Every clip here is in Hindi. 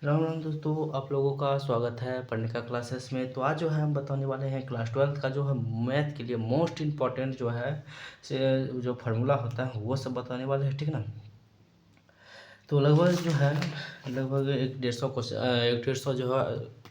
राम राम दोस्तों, आप लोगों का स्वागत है पढ़ने क्लासेस में। तो आज जो है हम बताने वाले हैं क्लास 12th का जो है मैथ के लिए मोस्ट इम्पॉर्टेंट जो है से जो फार्मूला होता है वो सब बताने वाले हैं, ठीक ना। तो लगभग जो है लगभग 150 जो है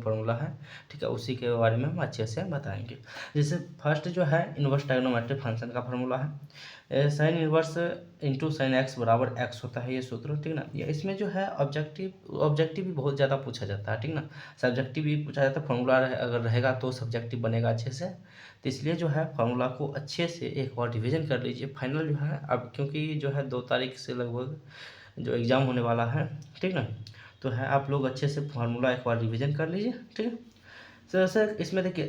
फार्मूला है, ठीक है। उसी के बारे में हम अच्छे से बताएंगे। जैसे फर्स्ट जो है इन्वर्स ट्रायगोनोमेट्रिक फंक्शन का फार्मूला है, sign inverse into sine x बराबर एक्स होता है ये सूत्र, ठीक ना। ये इसमें जो है ऑब्जेक्टिव भी बहुत ज़्यादा पूछा जाता है, ठीक ना। सब्जेक्टिव भी पूछा जाता है। फार्मूला अगर रहेगा तो सब्जेक्टिव बनेगा अच्छे से। तो इसलिए जो है फार्मूला को अच्छे से एक बार रिविजन कर लीजिए। फाइनल जो है अब क्योंकि जो है 2 तारीख से लगभग जो एग्ज़ाम होने वाला है, ठीक ना। तो है आप लोग अच्छे से फार्मूला एक बार रिवीजन कर लीजिए, ठीक है। सर इसमें देखिए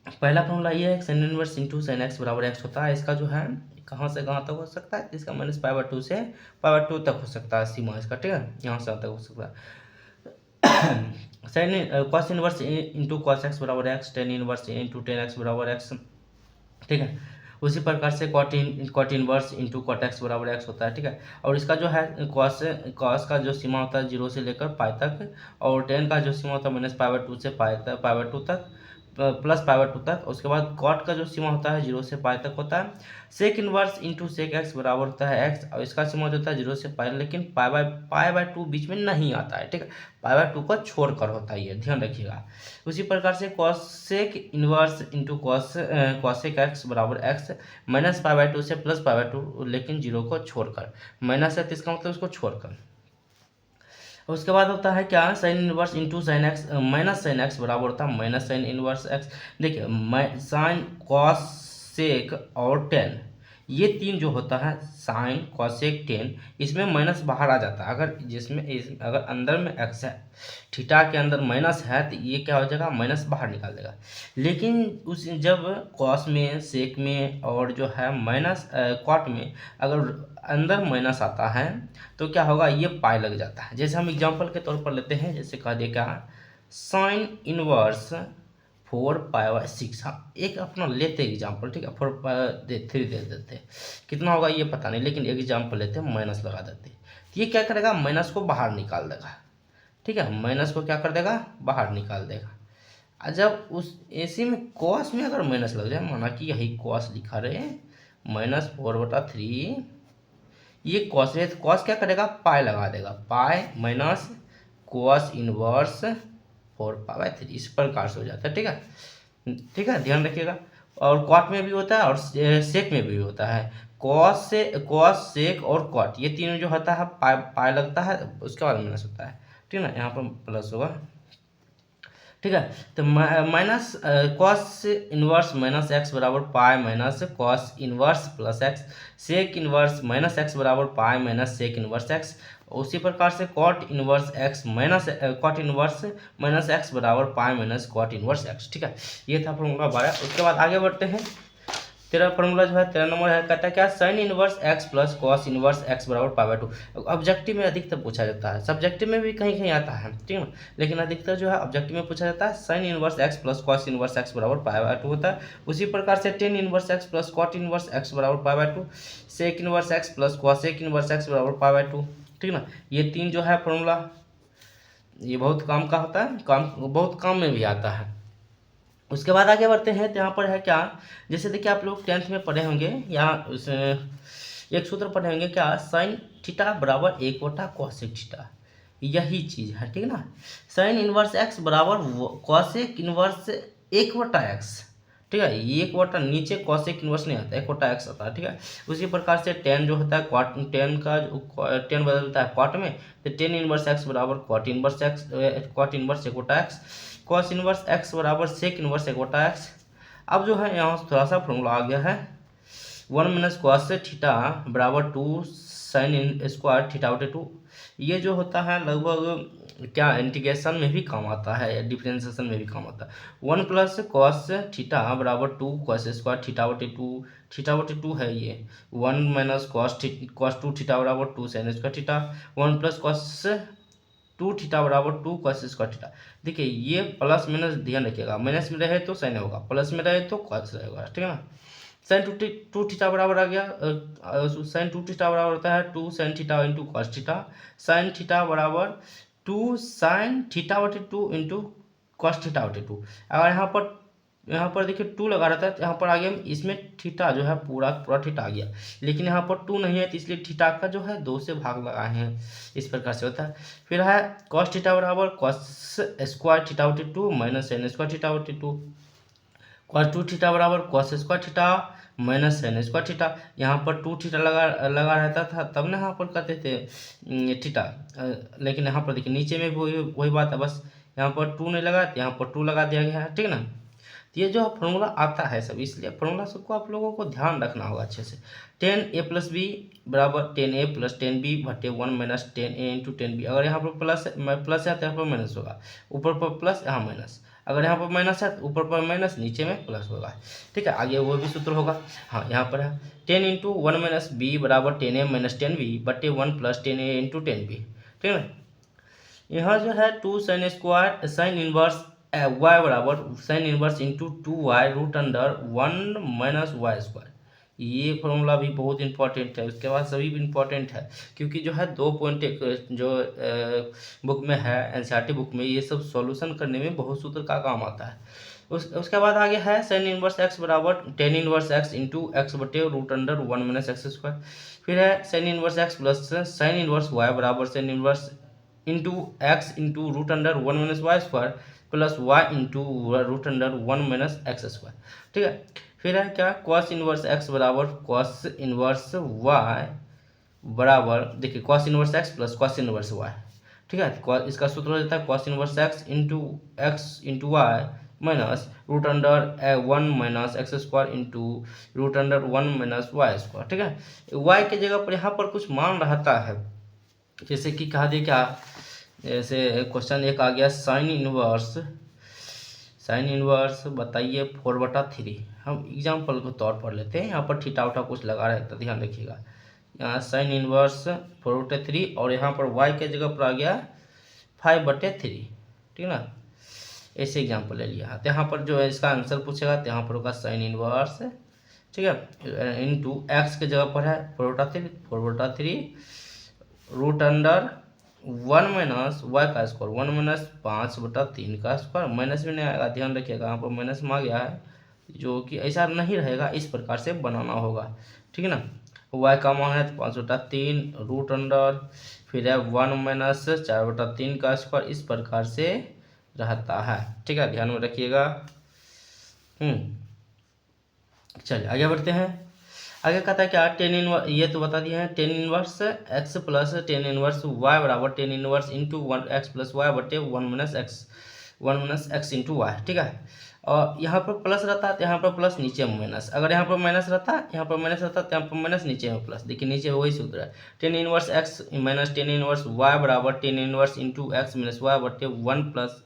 पहला फार्मूला ये है sine inverse into sine x बराबर एक्स होता है। इसका जो है कहाँ से कहाँ तक हो सकता है, इसका माइनस पाई/2 से पाई/2 तक हो सकता है सीमा इसका, ठीक है। यहाँ से तक हो सकता है। Sine cos inverse into cos x बराबर x, tan inverse into tan x बराबर एक्स, ठीक है। उसी प्रकार से cot inverse into cot x बराबर एक्स होता है, ठीक है। और इसका जो है कॉस का जो सीमा होता है 0 से लेकर पाई तक, और टेन का जो सीमा होता है माइनस पाई/2 से पाई/2 तक, प्लस पाई/2 तक। उसके बाद कॉट का जो सीमा होता है 0 से पाई तक होता है। Sec inverse into sec x बराबर होता है एक्स, और इसका सीमा जो होता है 0 से पाई, लेकिन पाई/2 बीच में नहीं आता है, ठीक है। पाई/2 को छोड़कर होता है, ये ध्यान रखिएगा। उसी प्रकार से cosec inverse into cosec x बराबर एक्स, माइनस पाई/2 से प्लस पाई/2, लेकिन 0 को छोड़कर। माइनस है तो इसका मतलब उसको छोड़कर। उसके बाद होता है क्या, sign inverse into sine x, minus sine x बराबर होता है माइनस साइन इनवर्स एक्स। देखिए साइन कॉस सेक और टेन, ये तीन जो होता है साइन कॉसेक टेन, इसमें माइनस बाहर आ जाता है। अगर अंदर में एक्स है, थीटा के अंदर माइनस है, तो ये क्या हो जाएगा, माइनस बाहर निकाल देगा। लेकिन उस जब कॉस में सेक में और जो है माइनस कॉट में अगर अंदर माइनस आता है तो क्या होगा, ये पाई लग जाता है। जैसे हम एग्जांपल के तौर पर लेते हैं, जैसे कह दिया क्या, साइन इनवर्स 4 पाई/6। हाँ एक अपना लेते एग्जांपल, ठीक है। 4/3 दे देते, कितना होगा ये पता नहीं, लेकिन एक एग्जांपल लेते हैं, माइनस लगा देते। तो ये क्या करेगा, माइनस को बाहर निकाल देगा, ठीक है। माइनस को क्या कर देगा, बाहर निकाल देगा। और जब उस ऐसे में कॉस में अगर माइनस लग जाए, माना कि यही कॉस लिखा रहे -4/3, ये कॉस है तो कॉस क्या करेगा, पाई लगा देगा, पाई माइनस कॉस इनवर्स 4 पाई/3, इस प्रकार से हो जाता है, ठीक है। ठीक है, ध्यान रखिएगा। और कॉट में भी होता है और सेक में भी होता है। कॉस सेक और कॉट, ये तीनों जो होता है पाई पाई लगता है, उसके बाद माइनस होता है, ठीक है ना। यहाँ पर प्लस होगा, ठीक है। तो minus cos inverse minus x बराबर pi minus cos inverse plus x, sec inverse minus x बराबर pi minus sec inverse x. उसी प्रकार से cot inverse x minus cot inverse minus x बराबर pi minus cot inverse x, ठीक है। ये था फॉर्मूला 12। उसके बाद आगे बढ़ते हैं। तेरा फॉर्मूला जो है 13 नंबर है, कहता है क्या, sign inverse x plus cos inverse x बराबर पाई/2। ऑब्जेक्टिव में अधिकतर पूछा जाता है, सब्जेक्टिव में भी कहीं कहीं आता है, ठीक है। लेकिन अधिकतर जो है ऑब्जेक्टिव में पूछा जाता है sine inverse x plus cos inverse x बराबर पाई/2 होता है। उसी प्रकार से tan inverse x plus cot inverse x बराबर पाई/2, sec inverse x plus cosec inverse x बराबर पाई/2, ठीक ना। ये तीन जो है फॉर्मूला, ये बहुत काम का होता है, बहुत काम में भी आता है। उसके बाद आगे बढ़ते हैं, तो यहाँ पर है क्या, जैसे देखिए आप लोग 10th में पढ़े होंगे, या उस एक सूत्र पढ़े होंगे क्या, साइन थीटा बराबर 1/cosec थीटा, यही चीज़ है, ठीक है ना। साइन इनवर्स एक्स बराबर कॉसेक इनवर्स 1/x, ठीक है। ये 1/, नीचे कॉसेक इनवर्स नहीं आता, 1/x आता है, ठीक है। उसी प्रकार से टेन जो होता है कॉट, टेन का टेन बदलता है कॉट में, तो टेन इनवर्स एक्स बराबर cot inverse x, cot inverse 1/x, cos inverse x बराबर सेक इनवर्स 1/x। अब जो है यहाँ थोड़ा सा फॉर्मूला आ गया है, 1 माइनस कॉस थीटा बराबर 2 साइन इन स्क्वायर थीटा/2। ये जो होता है लगभग क्या इंटीग्रेशन में भी काम आता है, डिफरेंशिएशन में भी काम आता है। 1 प्लस कॉस थीटा बराबर 2 कॉस स्क्वायर थीटा/2, थीटा/2 है ये। 1 माइनस कॉस 2 थीटा बराबर 2 sine square theta, 1 plus cos 2 theta बराबर 2 कॉस स्क्वायर थीटा। देखिए ये प्लस माइनस ध्यान रखिएगा, माइनस में रहे तो साइन होगा, प्लस में रहे तो कॉस रहेगा, ठीक है ना। साइन टू थीटा बराबर आ गया, साइन टू थीटा बराबर होता है 2 sine theta into cos theta. Sine theta बराबर 2 साइन थीटा बटे 2 इंटू कॉस थीटा बटे 2। अगर यहाँ पर देखिए 2 लगा रहता है तो यहाँ पर आ गया, इसमें थीटा जो है पूरा पूरा थीटा आ गया, लेकिन यहाँ पर 2 नहीं है तो इसलिए थीटा का जो है 2 से भाग लगाए हैं, इस प्रकार से होता है। फिर है कॉस थीटा बराबर कॉस स्क्वायर थीटा बटे 2 माइनस साइन स्क्वायर थीटा बटे 2। कॉस 2 थीटा बराबर cos square theta minus sine square theta. यहाँ पर 2 थीटा लगा रहता था तब ना यहाँ पर कहते थे थीटा, लेकिन यहाँ पर देखिए नीचे में वही बात है, बस यहाँ पर 2 नहीं लगा तो यहाँ पर 2 लगा दिया गया है, ठीक है ना। तो ये जो फॉर्मूला आता है सब, इसलिए फॉर्मूला सबको आप लोगों को ध्यान रखना होगा अच्छे से। 10a प्लस बी बराबर 10a प्लस 10b बटे 1 माइनस 10a इंटू 10b। अगर यहाँ पर प्लस है तो यहाँ पर माइनस होगा, ऊपर पर प्लस यहाँ माइनस, अगर यहाँ पर माइनस है तो ऊपर पर माइनस नीचे में प्लस होगा, ठीक है। आगे वो भी सूत्र होगा। हाँ यहाँ पर है 10 इंटू 1 माइनस बी बराबर 10a माइनस 10b बटे 1 प्लस 10a इंटू 10b, ठीक है। यहाँ जो है 2 sine square sine inverse y बराबर sine inverse into 2y root under 1 minus y square. ये फॉर्मूला भी बहुत इंपॉर्टेंट है, उसके बाद सभी भी इंपॉर्टेंट है, क्योंकि जो है 2 पॉइंट जो बुक में है, एनसीईआरटी बुक में, ये सब सॉल्यूशन करने में बहुत सूत्र का काम आता है। उसके बाद आगे है साइन इनवर्स एक्स बराबर tan inverse x into x बटे root under 1 minus x square. फिर है sine inverse x plus sine inverse y बराबर sine inverse into x into root under 1 minus y square plus y into root under 1 minus x square, ठीक है। फिर है क्या कॉस इनवर्स एक्स बराबर कॉस इनवर्स वाई बराबर, देखिए cos inverse x plus cos inverse Y, ठीक है। इसका सूत्र हो जाता है cos inverse x into y minus root under 1 minus x square into root under 1 minus y square, ठीक है। वाई के जगह पर यहाँ पर कुछ मान रहता है, जैसे कि कहा दिया क्या, जैसे क्वेश्चन एक आ गया साइन इनवर्स बताइए 4/3। हम एग्जाम्पल के तौर पर लेते हैं, यहाँ पर थीटा उठा कुछ लगा रहे तो ध्यान रखिएगा। यहाँ साइन इनवर्स 4/3 और यहाँ पर y के जगह पर आ गया 5/3, ठीक है ना। ऐसे एग्जाम्पल ले लिया, तो यहाँ पर जो है इसका आंसर पूछेगा तो यहाँ पर होगा साइन इनवर्स, ठीक है, इंटू एक्स के जगह पर है 4/3 रूट अंडर 1 माइनस वाई का स्क्वायर 1 माइनस 5/3 का स्क्वायर, माइनस भी नहीं आएगा, ध्यान रखिएगा यहाँ पर माइनस में आ गया है, जो कि ऐसा नहीं रहेगा, इस प्रकार से बनाना होगा, ठीक है ना। वाई का मान है 5/3 रूट अंडर, फिर है 1 माइनस 4/3 का स्क्वायर, इस प्रकार से रहता है, ठीक है, ध्यान में रखिएगा। चलिए आगे बढ़ते हैं। आगे कहता है क्या टेन इनवर्स, ये तो बता दिए हैं, tan inverse x plus tan inverse y बराबर tan inverse into 1 x plus y बटे 1 माइनस एक्स इंटू वाई, ठीक है। और यहाँ पर प्लस रहता है तो यहाँ पर प्लस नीचे में माइनस, अगर यहाँ पर माइनस रहता है यहाँ पर माइनस रहता है तो यहाँ पर माइनस नीचे में प्लस, देखिए नीचे वही सूत्र है, tan inverse x minus tan inverse y बराबर tan inverse into x minus y बटे 1 प्लस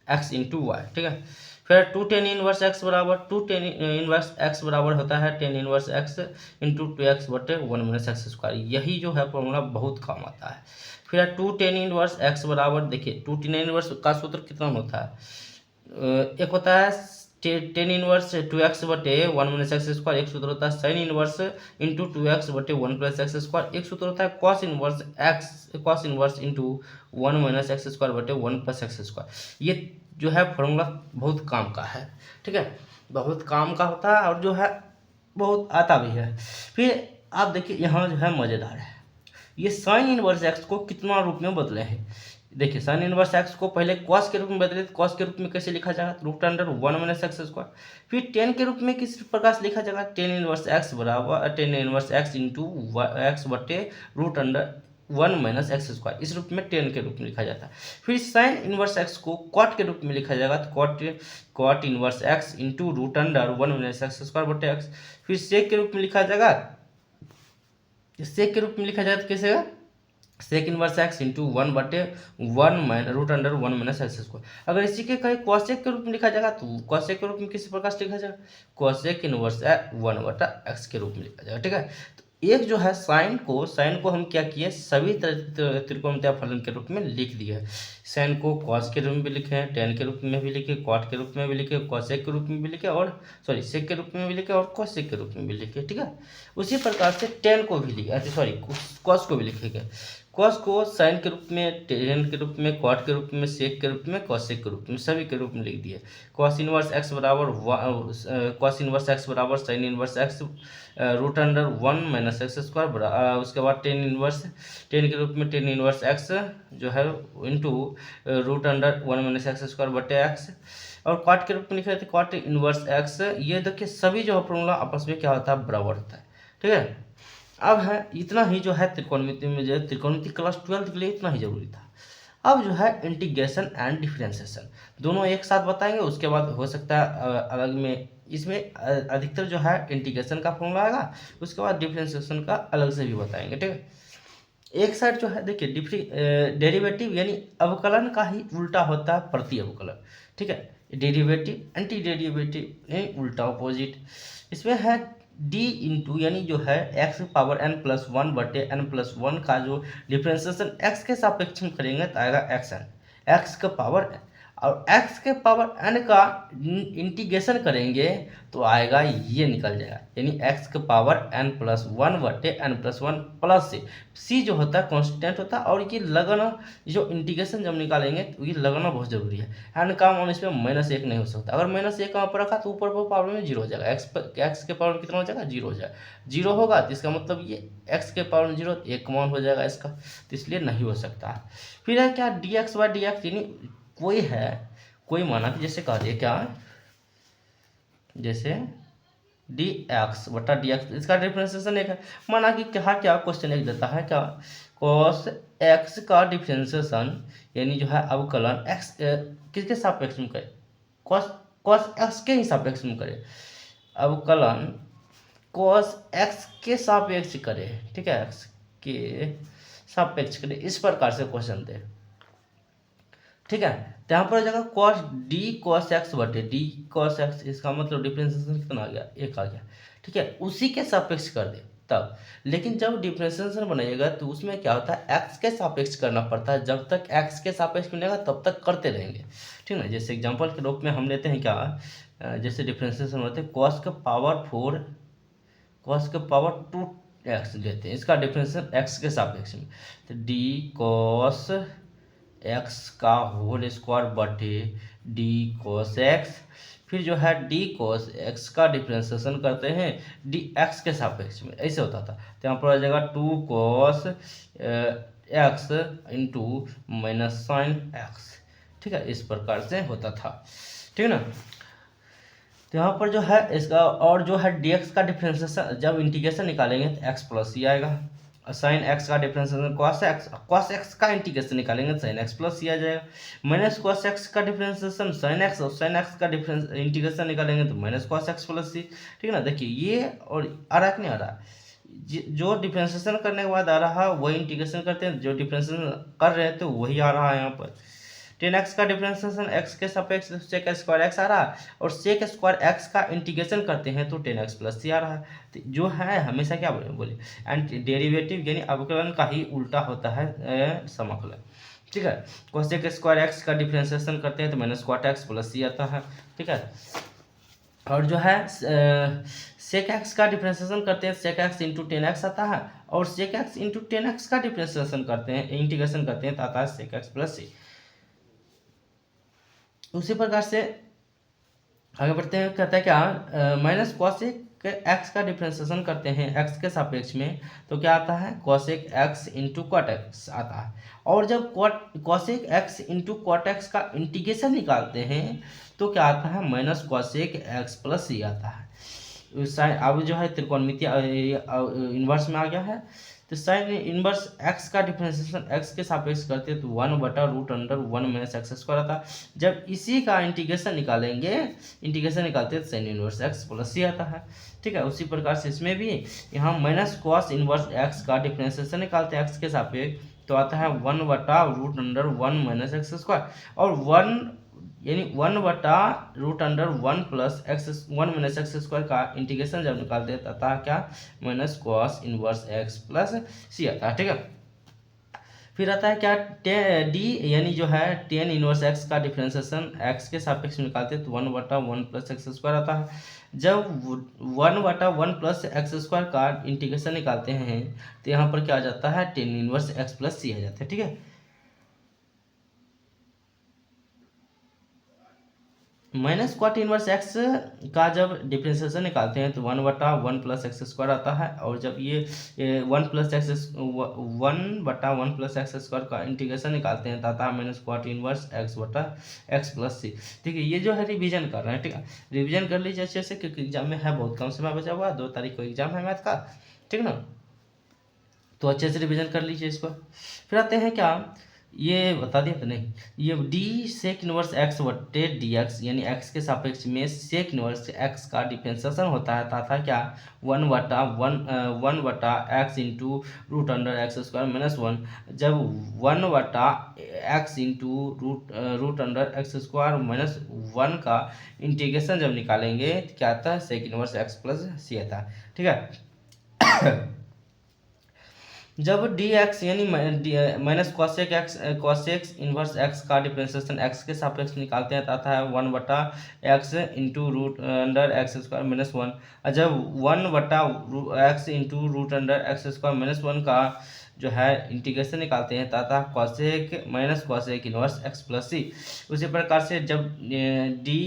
एक्स इंटू वाई, ठीक है। फिर 2 टेन इनवर्स एक्स बराबर 2 टेन इनवर्स एक्स बराबर होता है tan inverse x into 2x बटे 1 माइनस एक्स स्क्वायर, यही जो है फॉर्मूला बहुत काम आता है। फिर 2 टेन इनवर्स एक्स बराबर, देखिए 2 टेन इनवर्स का सूत्र कितना होता है, एक होता है टेन इनवर्स 2x बटे 1 माइनस एक्स स्क्वायर, एक सूत्र होता है साइन इनवर्स इंटू 2x बटे 1 प्लस एक्स स्क्वायर, एक सूत्र होता है cos inverse into 1 minus x square बटे 1 प्लस एक्स स्क्वायर। ये जो है फॉर्मूला बहुत काम का है, ठीक है, बहुत काम का होता है और जो है बहुत आता भी है। फिर आप देखिए यहाँ जो है मज़ेदार है, ये साइन इनवर्स एक्स को कितना रूप में बदले हैं, देखिए साइन इनवर्स एक्स को पहले कॉस के रूप में बदले, तो कॉस के रूप में कैसे लिखा जाएगा, root under 1 minus x square. फिर टेन के रूप में किस प्रकार से लिखा जाएगा, टेन इनवर्स एक्स बराबर tan inverse x into x बटे root under 1 minus x square, इस रूप में टेन के रूप में लिखा जाता है। फिर साइन इनवर्स एक्स को कॉट के रूप में लिखा जाएगा, तो cot inverse x into root under 1 minus x square बटे एक्स। फिर सेक के रूप में लिखा जाएगा, सेक के रूप में लिखा जाएगा तो कैसे होगा, सेक इनवर्स एक्स इंटू 1 बटे 1 minus root under 1 minus x square. अगर इसी के कहीं कॉसेक के रूप में लिखा जाएगा तो कॉसेक के रूप में किसी प्रकार से लिखा जाएगा, कॉसेक इनवर्स 1 बटा एक्स के रूप में लिखा जाएगा, ठीक है। एक जो है साइन को हम क्या किए, सभी त्रिकोणमितीय फलन के रूप में लिख दिए। साइन को कॉस के रूप में भी लिखे हैं, टेन के रूप में भी लिखे, कॉट के रूप में भी लिखे, कॉसेक के रूप में भी लिखे, और सॉरी सेक के रूप में भी लिखे, और कॉसेक के रूप में भी लिखे। ठीक है, उसी प्रकार से टेन को भी लिखे, सॉरी कॉस को भी लिखेंगे। कॉस को साइन के रूप में, टेन के रूप में, कॉट के रूप में, सेक के रूप में, कॉसेक के रूप में, सभी के रूप में लिख दिए। कॉस इनवर्स एक्स बराबर sine inverse x root under 1 minus x square, उसके बाद टेन के रूप में टेन इनवर्स एक्स जो है into root under 1 minus x square बटे एक्स, और कॉट के रूप में लिखे थे कॉट इनवर्स एक्स। ये देखिए सभी जो है फॉर्मूला आपस में क्या होता है, बराबर होता है। ठीक है, अब है इतना ही जो है त्रिकोणमिति में, जो है त्रिकोणमिति क्लास 12 के लिए इतना ही जरूरी था। अब जो है इंटीग्रेशन एंड डिफरेंशिएशन दोनों एक साथ बताएंगे, उसके बाद हो सकता है अलग में, इसमें अधिकतर जो है इंटीग्रेशन का फॉर्मूला आएगा, उसके बाद डिफरेंशिएशन का अलग से भी बताएंगे। ठीक है, एक साइड जो है देखिए डेरिवेटिव यानी अवकलन का ही उल्टा होता है प्रति अवकलन। ठीक है, डेरिवेटिव एंटी डेरिवेटिव उल्टा अपोजिट। इसमें है डी इंटू यानी जो है x power n plus one बटे एन प्लस वन का जो डिफ्रेंसिएशन एक्स के सापेक्ष में करेंगे तो आएगा एक्स एन, एक्स का पावर, और x के पावर n का इंटीग्रेशन करेंगे तो आएगा ये निकल जाएगा, यानी x के पावर n प्लस वन बटे n plus one plus c जो होता है कांस्टेंट होता है, और ये लगाना, जो इंटीग्रेशन जब निकालेंगे तो ये लगाना बहुत जरूरी है। n का मान इसमें -1 नहीं हो सकता, अगर -1 वहाँ पर रखा तो ऊपर पर पावर में 0 हो जाएगा, x के पावर में कितना हो जाएगा, 0 हो जाएगा। 0 होगा तो इसका मतलब ये x के पावर में 0 1 मान हो जाएगा इसका, तो इसलिए नहीं हो सकता। फिर है क्या dx बाई dx, यानी कोई माना कि जैसे कह दिए क्या, जैसे dx बटा dx, इसका डिफरेंशिएशन एक है। माना कि क्या क्वेश्चन एक देता है क्या, cos x का डिफरेंशिएशन यानी जो है अवकलन x किसके सापेक्ष में करे, cos x के ही सापेक्ष में करे, अवकलन cos x के सापेक्ष करे। ठीक है, x के सापेक्ष करे, इस प्रकार से क्वेश्चन दे। ठीक है, तो यहाँ पर हो जाएगा cos d cos x बटे d cos x, इसका मतलब डिफरेंशिएशन कितना आ गया, 1 आ गया। ठीक है, उसी के सापेक्ष कर दे तब, लेकिन जब डिफरेंशिएशन बनाइएगा तो उसमें क्या होता है, x के सापेक्ष करना पड़ता है, जब तक x के सापेक्ष मिलेगा तब तक करते रहेंगे। ठीक है ना, जैसे एग्जांपल के रूप में हम लेते हैं क्या, जैसे डिफरेंशिएशन होते हैं cos के पावर 4 cos के पावर 2x लेते हैं, इसका डिफरेंशिएशन x के सापेक्ष में, तो d cos x का होल स्क्वायर बटे d cos x, फिर जो है d cos x का डिफरेंशिएशन करते हैं dx के सापेक्ष में, ऐसे होता था। तो यहाँ पर आ जाएगा 2 cos x into minus sine x। ठीक है, इस प्रकार से होता था। ठीक है ना, तो यहाँ पर जो है इसका, और जो है dx का डिफरेंशिएशन जब इंटीग्रेशन निकालेंगे तो x प्लस ही आएगा, साइन एक्स का डिफरेंशिएशन cos x का इंटीग्रेशन निकालेंगे साइन एक्स प्लस सी आ जाएगा, माइनस cos x का डिफरेंशिएशन साइन एक्स, और साइन एक्स का डिफरेंस इंटीग्रेशन निकालेंगे तो minus cos x plus c. ठीक है ना, देखिए ये और आ रहा है कि नहीं आ रहा, जो डिफरेंशिएशन करने के बाद आ रहा है वही इंटीग्रेशन करते हैं, जो डिफरेंशिएशन कर रहे थे तो वही आ रहा है यहाँ पर। 10x का डिफरेंशिएशन x के सापेक्ष सेक स्क्वायर x आ रहा है, और सेक स्क्वायर x का इंटीग्रेशन करते हैं तो 10x प्लस सी आ रहा है। तो जो है हमेशा क्या बोले, एंड डेरिवेटिव यानी अवकलन का ही उल्टा होता है समाकलन। ठीक है, कोसेक स्क्वायर x का डिफरेंशिएशन करते हैं तो minus cot x plus c आता है। ठीक है, और जो है सेक एक्स का डिफरेंशिएशन करते हैं सेक एक्स इंटू 10x आता है, और सेक एक्स इंटू 10x का डिफरेंशिएशन करते हैं, इंटीग्रेशन करते हैं तो आता है सेक एक्स प्लस सी। उसी प्रकार से आगे बढ़ते हैं, कहता है क्या, माइनस कॉसेक एक्स का डिफरेंशिएशन करते हैं एक्स के सापेक्ष में तो क्या आता है, cosec x into cot x आता है, और जब cosec x into cot x का इंटीग्रेशन निकालते हैं तो क्या आता है, minus cosec x plus c आता है। साइन अब जो है त्रिकोणमितीय इन्वर्स में आ गया है, तो साइन इनवर्स x का डिफरेंशिएशन x के सापेक्ष करते हैं तो 1 बटा root under 1 minus x square आता है। जब इसी का इंटीग्रेशन निकालेंगे, इंटीग्रेशन निकालते हैं तो sine inverse x plus c आता है। ठीक है, उसी प्रकार से इसमें भी यहाँ माइनस कॉस इनवर्स x का डिफरेंशिएशन निकालते हैं x के सापेक्ष तो आता है 1 बटा root under 1 minus x square, और 1 यानी 1/√1 + x 1 - x² का इंटीग्रेशन जब निकालते हैं तथा क्या minus cos inverse x plus c आता है। ठीक है, फिर आता है क्या डी यानी जो है टेन इनवर्स एक्स का डिफ्रेंसिएशन एक्स के सापेक्ष में निकालते हैं तो 1/1 + x² आता है। जब 1/1 + x² का इंटीग्रेशन निकालते हैं तो यहाँ पर क्या आ जाता है टेन इनवर्स एक्स प्लस सी आ जाता है। ठीक है, माइनस क्वाट इनवर्स एक्स का जब डिफ्रेंसिएशन निकालते हैं तो 1/1 + x² आता है। और जब ये 1/1 + x² का इंटीग्रेशन निकालते हैं तो आता है minus क्वाट inverse x plus c. ठीक है, ये जो है रिवीजन कर रहे हैं। ठीक है, रिवीजन कर लीजिए अच्छे से क्योंकि एग्जाम में है बहुत कम समय बचा हुआ है, 2 तारीख को एग्जाम है मैथ का। ठीक ना, तो अच्छे से रिवीजन कर लीजिए इसको। फिर आते हैं क्या, ये बता दिया तो नहीं, ये डी सेक इनवर्स एक्स बटे डी एक्स यानी एक्स के सापेक्ष में सेक इनवर्स एक्स का डिफ्रेंसिएशन होता है तथा क्या 1/x इंटू √x²-1 जब 1/x इंटू √x²-1 का इंटीग्रेशन जब निकालेंगे तो क्या आता है sec inverse x plus c आता है। ठीक है, जब डी एक्स यानी माइनस कॉसेक इनवर्स एक्स का डिफ्रेंसिएशन एक्स के सापेक्ष निकालते हैं तथा है 1/x इंटू √x²-1 और जब 1/x इंटू √x²-1 का जो है इंटीग्रेशन निकालते हैं तथा cosec minus cosec inverse x plus c. उसी प्रकार से जब डी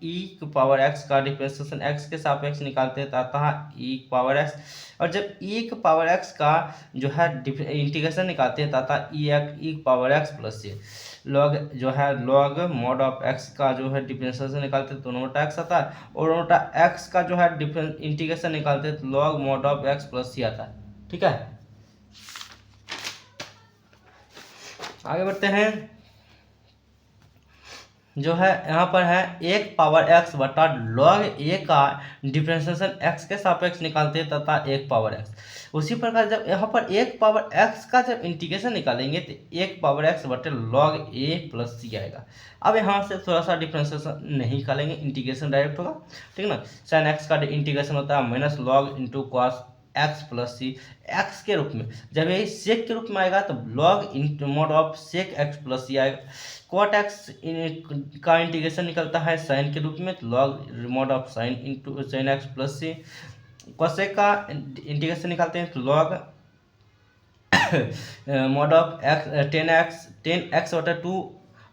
ई पावर एक्स का डिफ्रेंसिएशन एक्स के सापेक्ष निकालते हैं तथा ई पावर एक्स और जब ई पावर एक्स का जो है इंटीग्रेशन निकालते हैं तथा ई पावर एक्स प्लस सी लॉग जो है लॉग मॉड ऑफ एक्स का जो है डिफरेंशिएशन निकालते हैं तो 1/x आता है और 1/x का जो है इंटीग्रेशन निकालते हैं तो log mod of x plus c आता है। ठीक है, आगे बढ़ते हैं। जो है यहाँ पर है 1 पावर x बटा log a का डिफ्रेंशिएशन x के सापेक्ष निकालते हैं तथा 1 पावर x। उसी प्रकार जब यहाँ पर 1 पावर x का जब इंटीग्रेशन निकालेंगे तो 1 पावर x बटे log a प्लस सी आएगा। अब यहाँ से थोड़ा सा डिफ्रेंशिएशन नहीं निकालेंगे, इंटीग्रेशन डायरेक्ट होगा। ठीक है ना, साइन x का इंटीग्रेशन होता है minus log into cos x plus c x के रूप में। जब यही सेक के रूप में आएगा तो log into mod of sec x plus c आएगा। कॉट एक्स का इंटीग्रेशन निकलता है साइन के रूप में तो log mod of sine into sine x plus c. Cosec का इंटीग्रेशन निकालते हैं तो log mod of x tan x बटा 2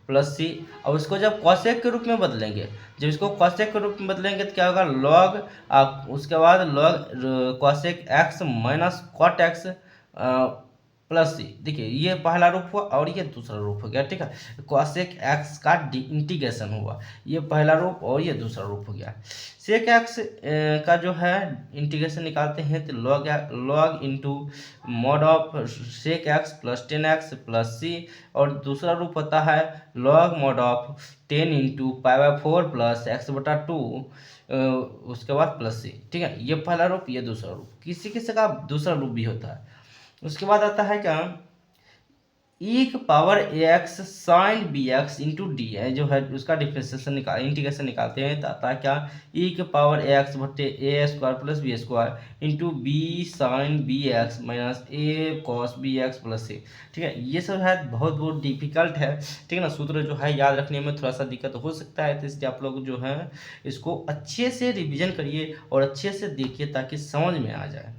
प्लस सी। और उसको जब कॉसेक के रूप में बदलेंगे, जब इसको कॉसेक के रूप में बदलेंगे तो क्या होगा लॉग उसके बाद log cosec x minus cot x plus c. देखिए ये पहला रूप हुआ और ये दूसरा रूप हो गया। ठीक है, कॉसेक एक्स का इंटीग्रेशन हुआ, ये पहला रूप और ये दूसरा रूप हो गया। सेक एक्स का जो है इंटीग्रेशन निकालते हैं तो log into mod of sec x plus 10x plus c और दूसरा रूप होता है log mod of 10 into π/4 plus x बटा 2 उसके बाद प्लस सी। ठीक है, ये पहला रूप ये दूसरा रूप, किसी किसी का दूसरा रूप भी होता है। उसके बाद आता है क्या ई की power x sine b x into d है जो है उसका डिफ्रेंशिएशन इंटीग्रेशन निकालते हैं तो आता है क्या ई की पावर एक्स बट्टे a square plus b square into b sine b x minus a cos b x plus c. ठीक है, ये सब है बहुत डिफिकल्ट है। ठीक है ना, सूत्र जो है याद रखने में थोड़ा सा दिक्कत हो सकता है, तो इसलिए आप लोग जो है इसको अच्छे से रिविजन करिए और अच्छे से देखिए ताकि समझ में आ जाए,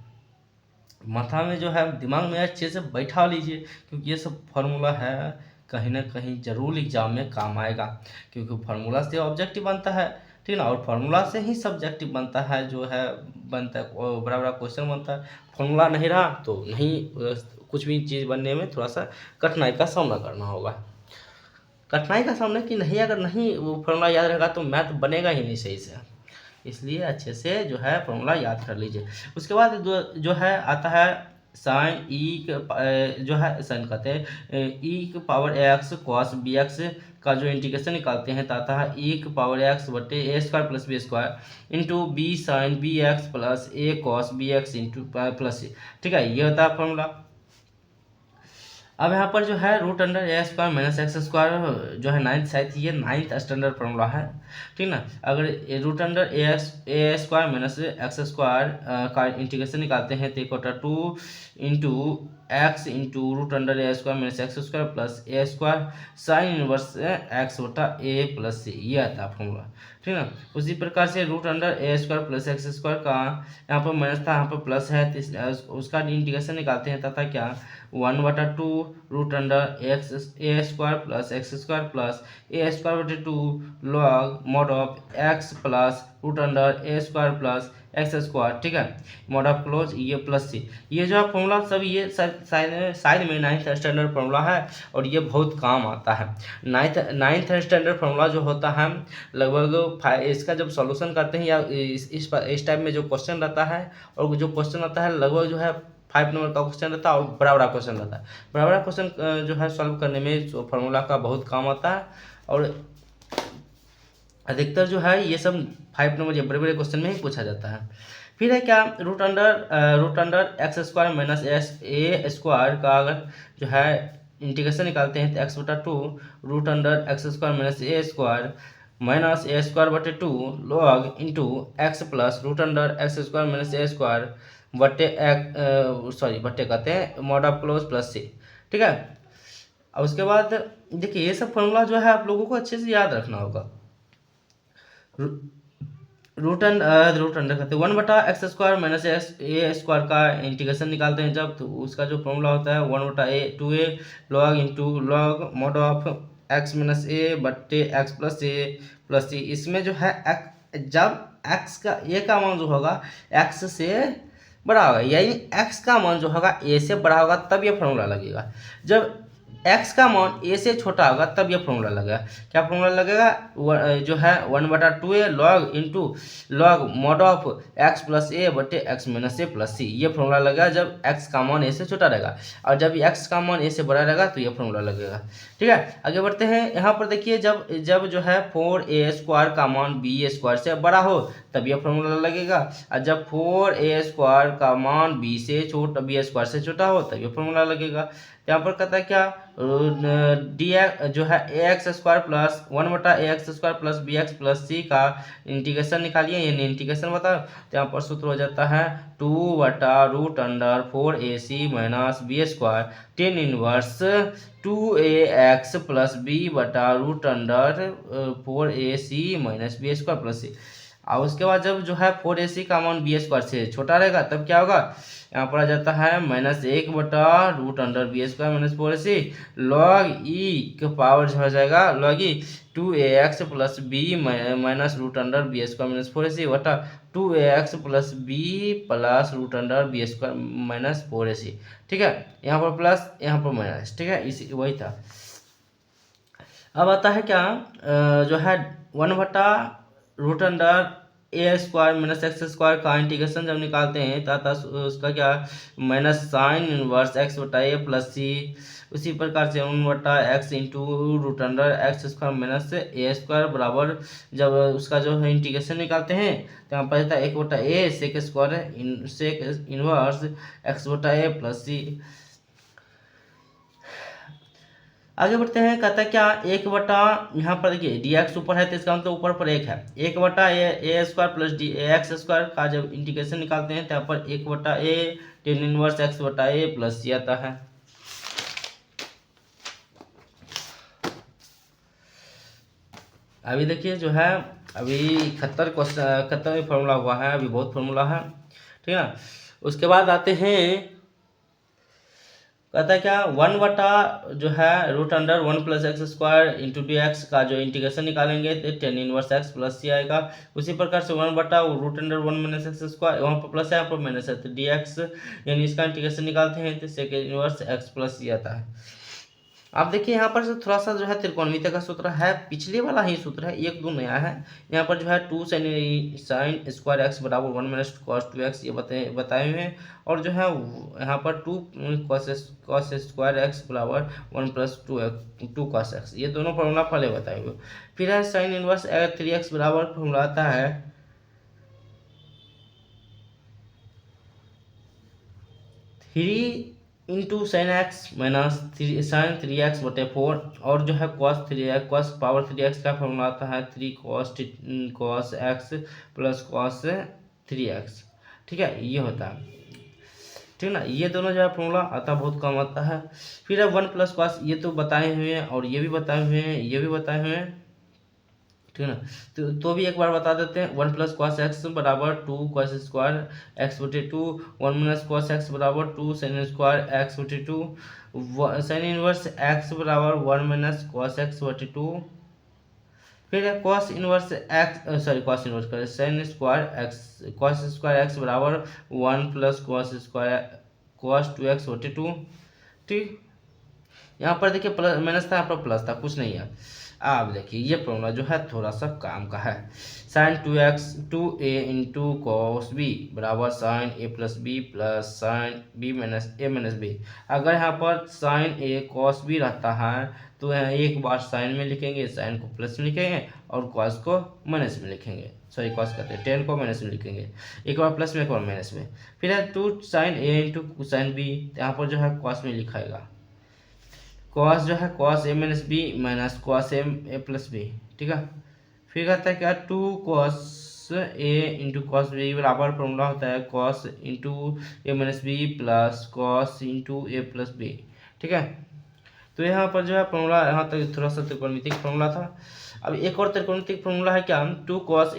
माथा में जो है दिमाग में अच्छे से बैठा लीजिए क्योंकि ये सब फार्मूला है कहीं ना कहीं जरूर एग्जाम में काम आएगा क्योंकि फार्मूला से ऑब्जेक्टिव बनता है। ठीक है ना, और फार्मूला से ही सब्जेक्टिव बनता है जो है बनता है बड़ा बड़ा क्वेश्चन बनता है। फार्मूला नहीं रहा तो नहीं कुछ भी चीज़ बनने में थोड़ा सा कठिनाई का सामना करना होगा। कठिनाई का सामना कि नहीं, अगर नहीं वो फार्मूला याद रहेगा तो मैथ बनेगा ही नहीं सही से, इसलिए अच्छे से जो है फॉर्मूला याद कर लीजिए। उसके बाद जो है आता है साइन ई जो है साइन कहते हैं ई की power x cos b x का जो इंटीग्रेशन निकालते हैं तो आता है ई की पावर एक्स बटे a square plus b square into b sine b x plus a cos b x into plus c. ठीक है, ये होता है फॉर्मूला। अब यहाँ पर जो है root under a square minus x square जो है नाइन्थ, शायद ये नाइन्थ स्टैंडर्ड फॉर्मूला है, ठीक ना। अगर root under a square minus x square का इंटीग्रेशन निकालते हैं तो equal to into x into root under a square minus x square plus a square sine inverse x बटा ए प्लस सी, ये आता है फॉर्मूला, ठीक ना। उसी प्रकार से root under a square plus x square का यहाँ पर माइनस था, यहाँ पर प्लस है, तो उसका इंटीग्रेशन निकालते हैं तथा क्या 1/2 root under x a square plus x square plus a square बटे 2 log mod of x plus root under a square plus x square, ठीक है, मॉड ऑफ क्लोज ये प्लस सी। ये जो है फॉर्मूला सब ये साइड में नाइन्थ स्टैंडर्ड फॉर्मूला है और ये बहुत काम आता है। नाइन्थ स्टैंडर्ड फॉर्मूला जो होता है लगभग इसका जब सॉल्यूशन करते हैं या इस टाइप में जो क्वेश्चन रहता है, और जो क्वेश्चन आता है लगभग जो है 5 नंबर का क्वेश्चन रहता है और बड़ा बड़ा क्वेश्चन रहता है। बड़ा बड़ा क्वेश्चन जो है सॉल्व करने में फार्मूला का बहुत काम आता है, और अधिकतर जो है ये सब 5 नंबर या बड़े बड़े क्वेश्चन में ही पूछा जाता है। फिर है क्या root under x square minus a square का अगर जो है इंटीग्रेशन निकालते हैं तो एक्स बटा 2 root under x square minus a square minus a square बटे 2 log into x plus root under x square minus a square बटे बटे कहते हैं mod of close plus c, ठीक है। और उसके बाद देखिए ये सब फॉर्मूला जो है आप लोगों को अच्छे से याद रखना होगा। रूट अंडर करते 1/x square minus a square का इंटीग्रेशन निकालते हैं जब, तो उसका जो फॉर्मूला होता है 1/2a log into log mod of x minus a बट्टे एक्स प्लस सी। इसमें जो है जब एक्स का ए का मान जो होगा एक्स से बड़ा होगा, यानी एक्स का मान जो होगा ए से बड़ा होगा तब ये फॉर्मूला लगेगा। जब एक्स का मान ए से छोटा होगा तब ये फॉर्मूला लगेगा। क्या फॉर्मूला लगेगा जो है 1/2a log into log mod of x plus a बटे x minus a plus c, ये फॉर्मूला लगेगा जब एक्स का मान ए से छोटा रहेगा, और जब एक्स का मान ए से बड़ा रहेगा तो ये फॉर्मूला लगेगा, ठीक है। आगे बढ़ते हैं। यहाँ पर देखिए जब जो है 4a स्क्वायर का मान b स्क्वायर से बड़ा हो तब यह फॉर्मूला लगेगा, और जब 4a स्क्वायर का मान b स्क्वायर से छोटा हो तब यह फॉर्मूला लगेगा। यहाँ पर कहता है क्या डी जो है a x square plus 1/ax square plus b x plus c का इंटीग्रेशन निकालिए, यानी इंटीग्रेशन बताओ। तो यहाँ पर सूत्र हो जाता है 2/रूट under 4ac minus b square tan inverse 2ax plus b बटा root under 4ac minus b square plus c. और उसके बाद जब जो है 4ac का मान बी स्क्वायर से छोटा रहेगा तब क्या होगा, यहाँ पर आ जाता है -1/रूट under b square minus 4ac log e का पावर जो हो जाएगा log e 2ax plus b minus root under b square minus 4ac बटा 2ax plus b plus root under b square minus 4ac, ठीक है। यहाँ पर प्लस यहाँ पर माइनस, ठीक है, इसी वही था। अब आता है क्या जो है 1/रूट under a square minus x square का इंटीग्रेशन जब निकालते हैं तथा उसका क्या माइनस साइन इनवर्स एक्स बटा ए प्लस सी। उसी प्रकार से 1/x into root under x square minus a square बराबर जब उसका जो है इंटीग्रेशन निकालते हैं तो यहाँ पर रहता है 1/a sec square sec inverse x बटा ए प्लस सी। आगे बढ़ते हैं। कहता है क्या 1/, यहाँ पर देखिए डी एक्स ऊपर है तो इसका मतलब ऊपर पर 1 है। 1/a square plus D x square का जब इंटीग्रेशन निकालते हैं तो यहाँ पर 1/a टेन इनवर्स एक्स बटा ए प्लस सी आता है। अभी देखिए जो है अभी 71 फॉर्मूला हुआ है, अभी बहुत फॉर्मूला है, ठीक है ना। उसके बाद आते हैं, कहता है क्या 1/ जो है root under 1 plus x square into d x का जो इंटीग्रेशन निकालेंगे तो tan inverse x plus c आएगा। उसी प्रकार से 1/ root under 1 minus x square, वहाँ पर प्लस है यहाँ पर माइनस है तो डी एक्स यानी इसका इंटीग्रेशन निकालते हैं तो सेक इनवर्स एक्स प्लस सी आता है। आप देखिए यहाँ पर से थोड़ा सा जो है त्रिकोणमिति का सूत्र है, पिछले वाला ही सूत्र है, 1 2 नया है। यहाँ पर जो है 2 साइन स्क्वायर एक्स बराबर 1 माइनस कॉस 2x ये बताए हुए हैं, और जो है यहाँ पर 2 कॉस स्क्वायर एक्स बराबर 1 प्लस 2 कॉस एक्स, ये दोनों फॉर्मूला पहले बताए हुए। फिर है साइन इनवर्स 3x बराबर फॉर्मूला आता है 3 into sine x minus sine 3x/4 और जो है cos 3x cos power 3x का फॉर्मूला आता है 3 cos x plus cos 3x। ठीक है, ये होता है। ठीक ना, ये दोनों जो है फॉर्मूला आता बहुत कम आता है। फिर है 1 + cos, ये तो बताए हुए हैं और ये भी बताए हुए हैं, ये भी बताए हुए हैं। ठीक है ना, तो भी एक बार बता देते हैं। 1 + cos x बराबर 2 cos² x/2, 1 - cos x बराबर 2 sin² x/2, sin inverse x बराबर 1 - cos x/2। फिर है cos inverse x, sorry cos inverse कर sin² x cos² x बराबर 1 + cos 2x/2। ठीक, यहाँ पर देखिए प्लस माइनस था, यहाँ पर प्लस था, कुछ नहीं है। अब देखिए ये फॉर्मूला जो है थोड़ा सा काम का है। Sine 2a into cos b बराबर sine a+b plus sine b-a-b। अगर यहाँ पर साइन a कॉस बी रहता है तो यहाँ एक बार साइन में लिखेंगे, साइन को प्लस में लिखेंगे और कॉस को माइनस में लिखेंगे, सॉरी कॉस कहते हैं, टेन को माइनस में लिखेंगे, एक बार प्लस में एक बार माइनस में। फिर है 2 sin a into sine b, यहाँ पर जो है कॉस में लिखाएगा, कॉस जो है cos a-b minus cos a+b। ठीक है, फिर कहता है क्या 2 cos a into cos b बराबर फॉर्मूला होता है cos into a-b plus cos into a+b। ठीक है, तो यहाँ पर जो है फॉर्मूला, यहाँ तक थोड़ा सा त्रिकोणमितिक फॉर्मूला था। अब एक और त्रिकोणमितिक फॉर्मूला है क्या, 2 cos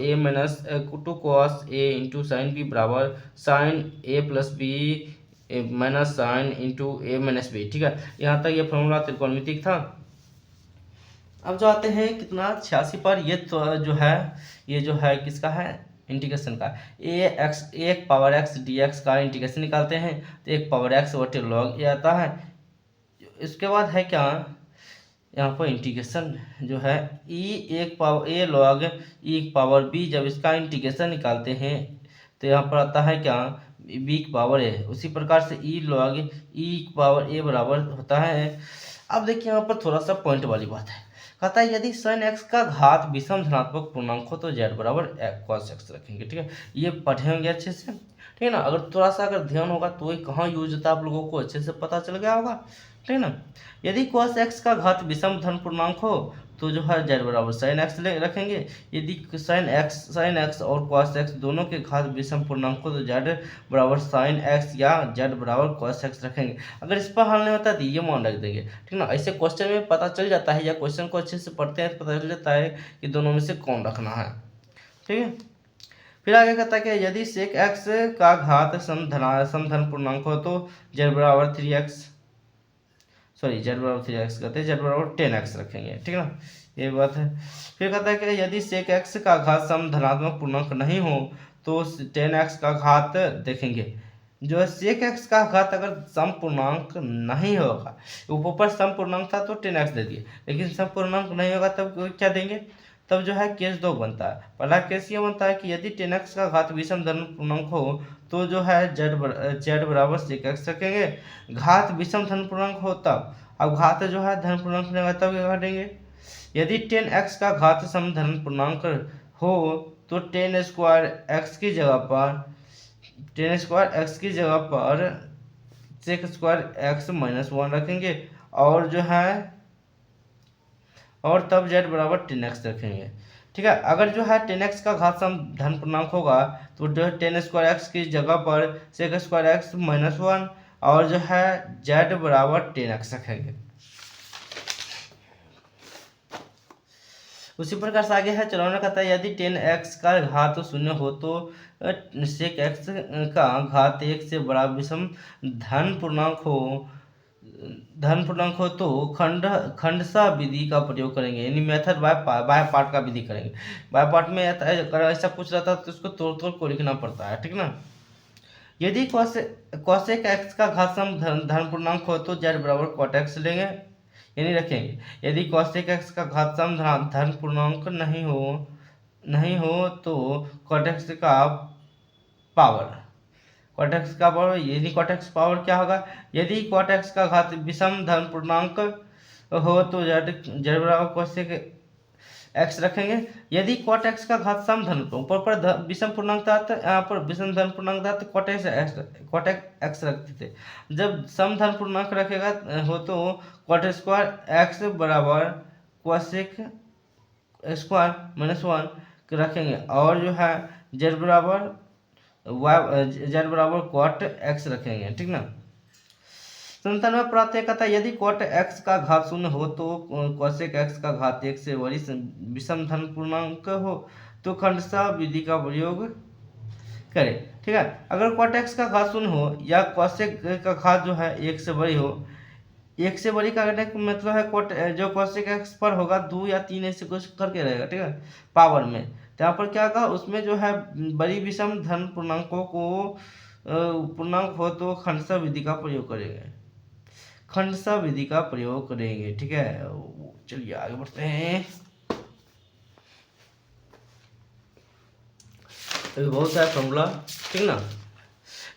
a into sine b बराबर sine a+b minus sine into a-b। ठीक है, यहाँ तक ये फॉर्मूला त्रिकोणमितिक था। अब जो आते हैं कितना 86 पर, ये तो जो है ये जो है किसका है, इंटीग्रेशन का। एक पावर x dx का इंटीग्रेशन निकालते हैं तो एक पावर x बटे log ये आता है। इसके बाद है क्या, यहाँ पर इंटीग्रेशन जो है एक पावर a log एक पावर b, जब इसका इंटीग्रेशन निकालते हैं तो यहाँ पर आता है क्या b की पावर a। उसी प्रकार से e log e की पावर a बराबर होता है। अब देखिए यहाँ पर थोड़ा सा पॉइंट वाली बात है, कहता है यदि sin x का घात विषम धनात्मक पूर्णांक हो तो z बराबर cos x रखेंगे। ठीक है, ये पढ़े होंगे अच्छे से। ठीक है ना, अगर थोड़ा सा अगर ध्यान होगा तो ये कहाँ यूज होता है आप लोगों को अच्छे से पता चल गया होगा। ठीक है ना, यदि cos x का घात विषम धन पूर्णांक हो तो जो है z बराबर sin x रखेंगे। यदि sin x और cos x दोनों के घात विषम पूर्णांक हो तो z बराबर sin x या z बराबर cos x रखेंगे। अगर इस पर हल नहीं होता तो ये मान रख देंगे। ठीक ना, ऐसे क्वेश्चन में पता चल जाता है, या क्वेश्चन को अच्छे से पढ़ते हैं तो पता चल जाता है कि दोनों में से कौन रखना है। ठीक है, फिर आगे कहता है कि यदि sec x का घात समधन पूर्णांक हो तो z बराबर 3x, सॉरी z बराबर 3x कहते हैं, z बराबर 10x रखेंगे। ठीक है ना, ये बात है। फिर कहता है कि यदि sec x का घात सम धनात्मक पूर्णांक नहीं हो तो 10x का घात देखेंगे। जो है sec x का घात अगर सम पूर्णांक नहीं होगा, ऊपर सम पूर्णांक था तो 10x दे दिए, लेकिन सम पूर्णांक नहीं होगा तब क्या देंगे, तब जो है केस 2 बनता है। पहला केस ये बनता है कि यदि 10x का घात विषम धन पूर्णांक हो तो जो है z बराबर sec x रखेंगे। घात विषम धन पूर्णांक हो तब, अब घात जो है धन पूर्णांक नहीं होगा तब क्या करेंगे, यदि 10x का घात सम धन पूर्णांक हो तो 10² की जगह पर 10² की जगह पर sec² -1 रखेंगे और जो है और तब z बराबर 10x रखेंगे। ठीक है, अगर जो है 10x का घात सम धन पूर्णांक होगा तो जो 10² की जगह पर sec² -1 और जो है z बराबर 10x रखेंगे। उसी प्रकार से आगे है चलाना कहता है यदि 10x का घात 0 हो तो sec x का घात 1 से बड़ा विषम धन पूर्णांक हो तो खंडसा विधि का प्रयोग करेंगे, यानी मेथड बाय पार्ट का विधि करेंगे। बाय पार्ट में अगर ऐसा कुछ रहता है तो उसको तोड़ तोड़ को लिखना पड़ता है। ठीक ना, यदि cosec x का घात सम धन पूर्णांक हो तो z बराबर cot x लेंगे, यानी रखेंगे। यदि cosec x का घात सम धन पूर्णांक नहीं हो तो cot x का पावर यदि cot x पावर क्या होगा, यदि cot x का घात विषम धन पूर्णांक हो तो z बराबर cosec एक्स रखेंगे। यदि कॉट एक्स का घात सम धन, ऊपर पर विषम पूर्णांक था तो यहाँ पर विषम धन पूर्णांक था तो कॉट एक्स रखते थे। जब सम धन पूर्णांक रखेगा हो तो कॉट स्क्वायर एक्स बराबर कोसेक स्क्वायर माइनस वन रखेंगे, और जो है जेड बराबर कॉट एक्स रखेंगे, ठीक ना। 97 प्राप्त कहता है यदि कॉट एक्स का घात शून्य हो तो कोसेक एक्स का घात एक से बड़ी विषम धन पूर्णांक हो तो खंडशः विधि का प्रयोग करें, ठीक है। अगर कॉट एक्स का घात शून्य हो या कोसेक का घात जो है एक से बड़ी हो, एक से बड़ी करने का मतलब है कोट जो कोसेक एक्स पर होगा 2 या 3 ऐसे कुछ करके रहेगा, ठीक है, पावर में। तो यहाँ पर क्या कहा, उसमें जो है बड़ी विषम धन पूर्णांकों को पूर्णांक हो तो खंडशः विधि का प्रयोग करेंगे, खंडशः विधि का प्रयोग करेंगे, ठीक है। चलिए आगे बढ़ते हैं। अभी बहुत सारा फॉर्मूला, ठीक ना।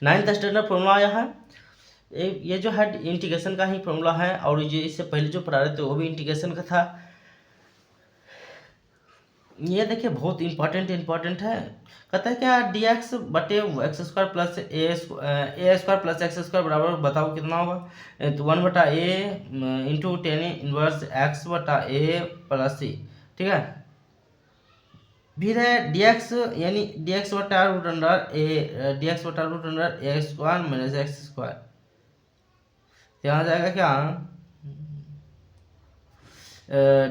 9th स्टैंडर्ड फॉर्मूला आया है, ये जो है इंटीग्रेशन का ही फॉर्मूला है, और ये इससे पहले जो पढ़ा रहे थे वो भी इंटीग्रेशन का था। ये देखिए बहुत इंपॉर्टेंट है। कहता है क्या, डी एक्स बटे x square plus a square plus x square बराबर बताओ कितना होगा, तो 1/a into ten inverse x बटा ए प्लस सी, ठीक है। फिर है डी एक्स यानी डी एक्स बटा root under a square minus x square, यहाँ जाएगा क्या,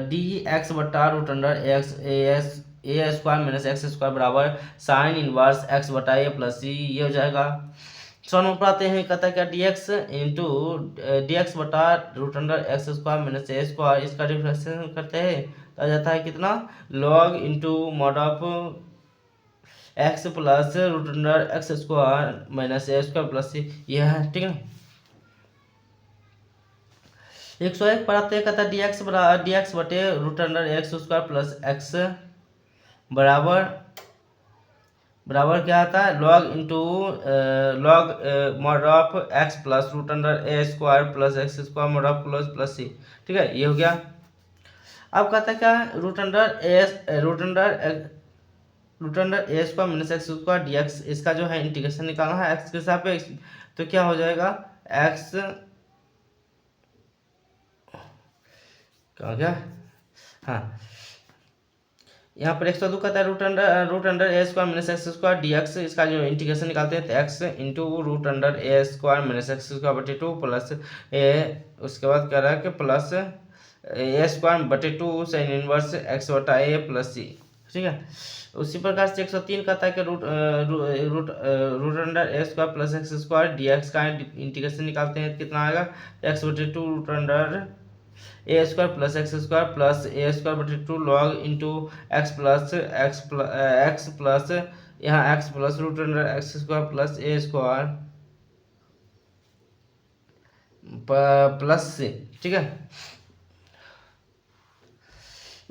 डी एक्स बटा root under a square minus x square बराबर साइन इनवर्स एक्स बटा ए प्लस सी, ये हो जाएगा। सॉल्व पाते हैं, कहता है क्या, d x into d x बटा root under x square minus a square, इसका डिफ्रेंशिएशन करते हैं तो आ जाता है कितना, log into mod of x plus root under x square minus a square plus c, यह है, ठीक है। 101 पर आते हैं, कहता है डी एक्स बटे root under x square plus x बराबर क्या आता है, log into log mod of x plus root under a square plus x square mod of close plus c, ठीक है, ये हो गया। अब कहता है क्या, root under a square minus x square d x, इसका जो है इंटीग्रेशन निकालना है एक्स के सापेक्ष, तो क्या हो जाएगा, एक्स क्या हो गया, हाँ, यहाँ पर 102 कहता है root under a square minus x square d x, इसका जो इंटीग्रेशन निकालते हैं तो x into root under a square minus x square बटे 2 प्लस ए, उसके बाद कह रहा है कि प्लस ए स्क्वायर बटे 2 साइन इनवर्स एक्स बटा ए प्लस सी, ठीक है। उसी प्रकार से 103 कहता है कि root under a square plus x square d x का इंटीग्रेशन निकालते हैं, कितना आएगा, एक्स बटे 2 root under a square plus x square plus a square बटे 2 लॉग इंटू एक्स प्लस यहाँ x plus root under x square plus a square plus से, ठीक है।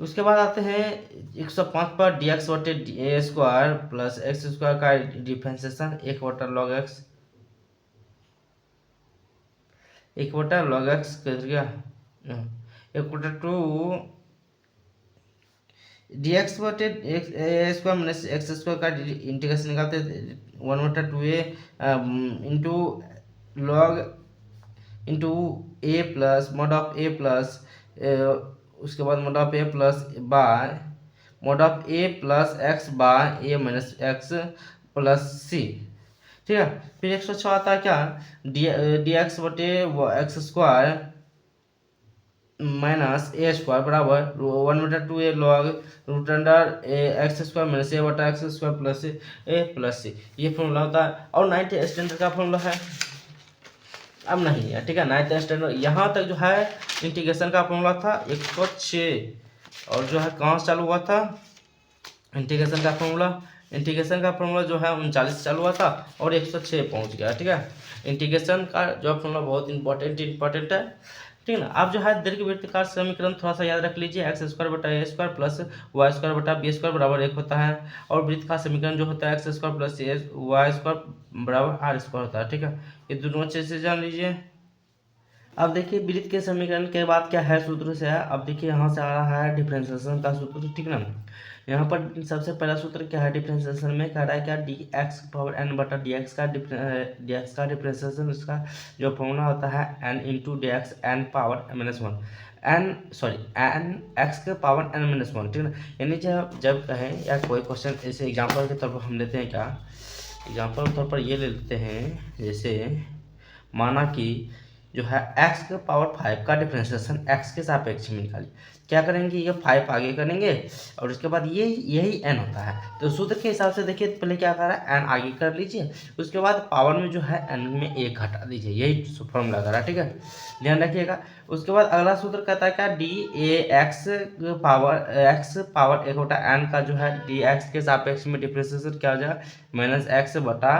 उसके बाद आते हैं 105 पर डी एक्स बटे a square plus x square का डिफरेंशिएशन 1/log x कर गया, 1/2 डी एक्स बटे a square minus x square का इंटीग्रेशन निकालते 1/2a into log into a plus mod of a plus, उसके बाद mod of a plus by mod of a plus x by a minus x plus c, ठीक है। फिर 106 आता है क्या, डी एक्स बटे x square minus a square बराबर 1/2a log root under x square minus a बटा एक्स स्क्वायर प्लस सी, ये फॉर्मूला होता है। और 9th स्टैंडर्ड का फॉर्मूला है, अब नहीं है, ठीक है। 9th स्टैंडर्ड यहाँ तक जो है इंटीग्रेशन का फॉर्मूला था 106, और जो है कहाँ से चालू हुआ था इंटीग्रेशन का फॉर्मूला जो है 39 चालू हुआ था और 106 पहुँच गया, ठीक है। इंटीग्रेशन का जो फॉर्मूला बहुत इंपॉर्टेंट है, ठीक है ना। आप जो है दीर्घवृत्ताकार समीकरण थोड़ा सा याद रख लीजिए, एक्स स्क्वायर बटा ए स्क्वायर प्लस वाई स्क्वायर बटा बी स्क्वायर बराबर 1 होता है, और वृत्त का समीकरण जो होता है x square plus y square बराबर आर स्क्वायर होता है, ठीक है। ये दोनों अच्छे से जान लीजिए। अब देखिए विलित के समीकरण के बाद क्या है सूत्र से है, अब देखिए यहाँ से आ रहा है डिफरेंशिएशन का सूत्र, ठीक ना। यहाँ पर सबसे पहला सूत्र क्या है डिफरेंशिएशन में, कह रहा है क्या डी एक्स पावर एन बटा डी एक्स का डिफरेंशिएशन, इसका जो फॉर्मूला होता है n into d x n power minus one, n x के पावर एन माइनस वन, ठीक ना। यानी जब जब कहें या कोई क्वेश्चन ऐसे एग्जाम्पल के तौर पर हम लेते हैं, क्या एग्जाम्पल के तौर पर ये ले लेते हैं, जैसे माना कि जो है x के पावर 5 का डिफरेंशिएशन x के सापेक्ष में निकालिए। क्या करेंगे, ये 5 आगे करेंगे और उसके बाद ये यही n होता है, तो सूत्र के हिसाब से देखिए पहले क्या कर रहा है n आगे कर लीजिए, उसके बाद पावर में जो है n में 1 घटा दीजिए, यही फॉर्मूला कर रहा है, ठीक है, ध्यान रखिएगा। उसके बाद अगला सूत्र कहता है क्या डी ए एक्स पावर 1 बटा एन का जो है डी एक्स के सापेक्ष में डिफरेंशिएशन क्या हो जाएगा, माइनस एक्स बटा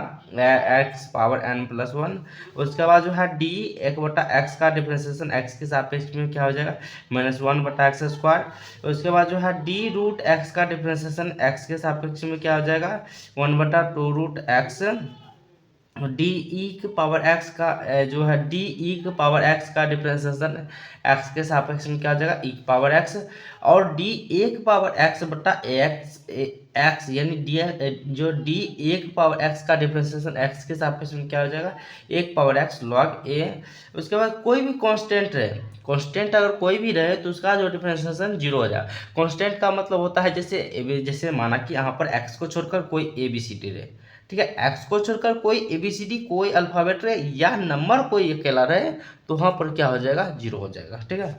x power n plus one. उसके बाद जो है डी 1 बटा एक्स का डिफरेंशिएशन एक्स के सापेक्ष में क्या हो जाएगा, माइनस वन बटा एक्स स्क्वायर। उसके बाद जो है डी रूट एक्स का डिफरेंशिएशन एक्स के सापेक्ष में क्या हो जाएगा, 1 बटा 2 रूट एक्स। डी ई के पावर एक्स का जो है डी ई के पावर एक्स का डिफरेंशिएशन एक्स के सापेक्ष में क्या हो जाएगा, ई पावर एक्स। और डी ए के पावर एक्स बटा एक्स यानी जो डी ए के पावर एक्स का डिफरेंशिएशन एक्स के सापेक्ष में क्या हो जाएगा, 1 पावर एक्स लॉग ए। उसके बाद कोई भी कांस्टेंट रहे, कांस्टेंट अगर कोई भी रहे तो उसका जो डिफरेंशिएशन 0 हो जाएगा। कांस्टेंट का मतलब होता है जैसे माना कि यहाँ पर एक्स को छोड़कर कोई ए बी सी डी रहे, ठीक है, एक्स को छोड़कर कोई ए बी सी डी कोई अल्फाबेट रहे या नंबर कोई अकेला रहे तो वहाँ पर क्या हो जाएगा, 0 हो जाएगा, ठीक है।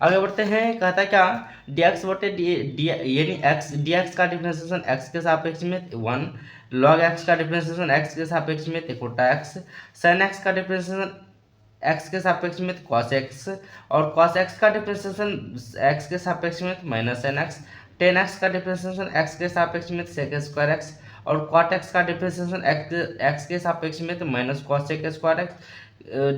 आगे बढ़ते हैं, कहता है क्या डी एक्स बटे डी यानी एक्स डी एक्स का डिफरेंशिएशन एक्स के सापेक्ष में 1, लॉग एक्स का डिफरेंशिएशन एक्स के सापेक्ष में 1 बटा एक्स, साइन एक्स का डिफरेंशिएशन एक्स के सापेक्ष में कॉस एक्स, और कॉस एक्स का डिफरेंशिएशन एक्स के सापेक्ष में minus sine x, tan x का डिफरेंशिएशन एक्स के सापेक्ष में सेक स्क्वायर एक्स, और कॉट एक्स का डिफरेंशिएशन एक्स के सापेक्ष में तो minus cosec square x,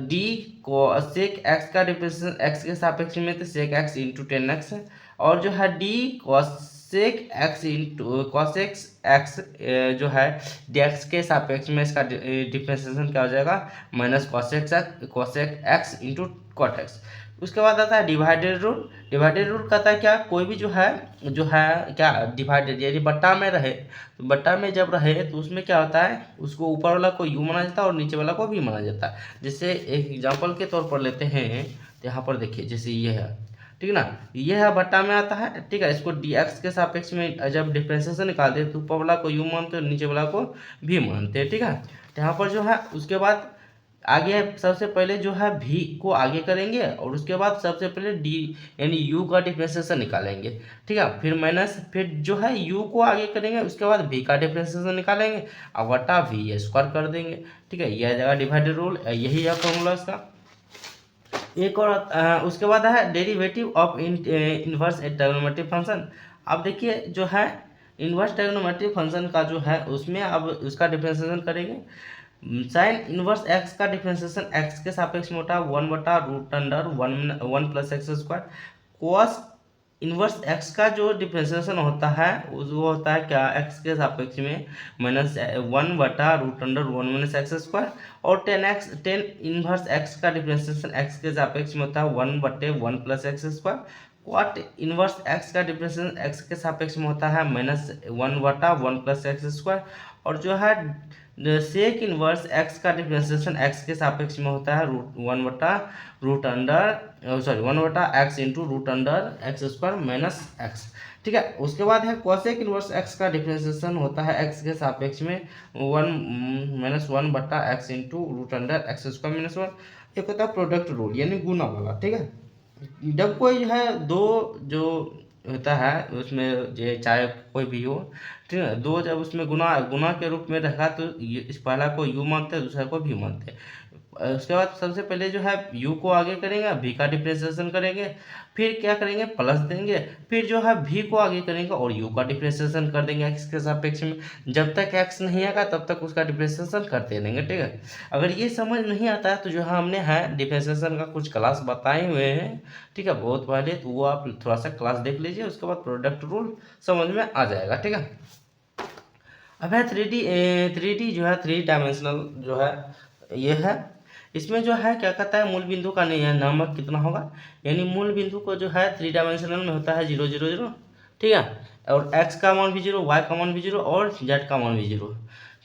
d sec x का डिफरेंशिएशन एक्स के सापेक्ष में तो sec x into tan x, और जो है d cosec x into cosec x जो है डी एक्स के सापेक्ष में इसका डिफरेंशिएशन क्या हो जाएगा, minus cosec x into cot x. उसके बाद आता है डिवाइडेड रूल। डिवाइडेड रूल कहता है क्या, कोई भी जो है क्या डिवाइडेड यानी बट्टा में रहे, तो बट्टा में जब रहे तो उसमें क्या होता है, उसको ऊपर वाला को यू माना जाता है और नीचे वाला को भी माना जाता है। जैसे एक एग्जांपल के तौर पर लेते हैं, तो यहाँ पर देखिए जैसे ये है, ठीक ना, ये है बट्टा में आता है, ठीक है, इसको डी एक्स के सापेक्ष में जब डिफरेंशिएशन निकालते हैं तो ऊपर वाला को यू मानते हैं, नीचे वाला को भी मानते हैं, ठीक है। तो यहाँ पर जो है उसके बाद आगे सबसे पहले जो है भी को आगे करेंगे और उसके बाद सबसे पहले डी यानी यू का डिफरेंशिएशन निकालेंगे, ठीक है, फिर माइनस फिर जो है यू को आगे करेंगे, उसके बाद भी का डिफरेंशिएशन निकालेंगे और बटा वी स्क्वायर कर देंगे, ठीक है, यह जगह डिवाइडेड रूल, यही है फॉर्मूला इसका। एक और उसके बाद है derivative of inverse trigonometric function. अब देखिए जो है इनवर्स ट्रिग्नोमेट्रिक फंक्शन का जो है उसमें अब उसका डिफरेंशिएशन करेंगे। साइन इनवर्स एक्स का डिफरेंशिएशन एक्स के सापेक्ष में होता है 1 बटा root under 1 plus x square. Cos inverse x का जो डिफरेंशिएशन होता है वो होता है क्या, एक्स के सापेक्ष में माइनस 1 बटा root under 1 minus x square. और टेन इनवर्स एक्स का डिफरेंशिएशन एक्स के सापेक्ष में होता है 1 बटे 1 plus x square. Cot inverse x का डिफरेंशिएशन एक्स के सापेक्ष में होता है माइनस 1 बटा 1 प्लस एक्स स्क्वायर। और जो है सेक इनवर्स एक्स का डिफरेंशिएशन एक्स के सापेक्ष में होता है 1 बटा x into root under x square minus x, ठीक है। उसके बाद है कॉसेक इनवर्स एक्स का डिफरेंशिएशन होता है एक्स के सापेक्ष में 1 बटा x into root under x square minus 1। एक होता है प्रोडक्ट रूल यानी गुना वाला, ठीक है। जब कोई है दो जो होता है उसमें ये चाहे कोई भी हो, ठीक है, दो जब उसमें गुना के रूप में रखा तो इस पहला को यू मानते हैं, दूसरा को भी मानते हैं। उसके बाद सबसे पहले जो है यू को आगे करेंगे, भी का डिफरेंशिएशन करेंगे, फिर क्या करेंगे प्लस देंगे, फिर जो है भी को आगे करेंगे और यू का डिफरेंशिएशन कर देंगे एक्स के सापेक्ष में। जब तक एक्स नहीं आएगा तब तक उसका डिफरेंशिएशन करते रहेंगे, ठीक है। अगर ये समझ नहीं आता है तो जो हमने है डिफरेंशिएशन का कुछ क्लास बताए हुए हैं, ठीक है, बहुत पहले, तो वो आप थोड़ा सा क्लास देख लीजिए, उसके बाद प्रोडक्ट रूल समझ में आ जाएगा, ठीक है। अब है थ्री डी जो है 3 डायमेंशनल जो है ये है इसमें जो है क्या कहता है, मूल बिंदु का नामक कितना होगा, यानी मूल बिंदु को जो है 3 डायमेंशनल में होता है 0 0 0, ठीक है। और x का मान भी 0, y का मान भी 0 और z का मान भी 0,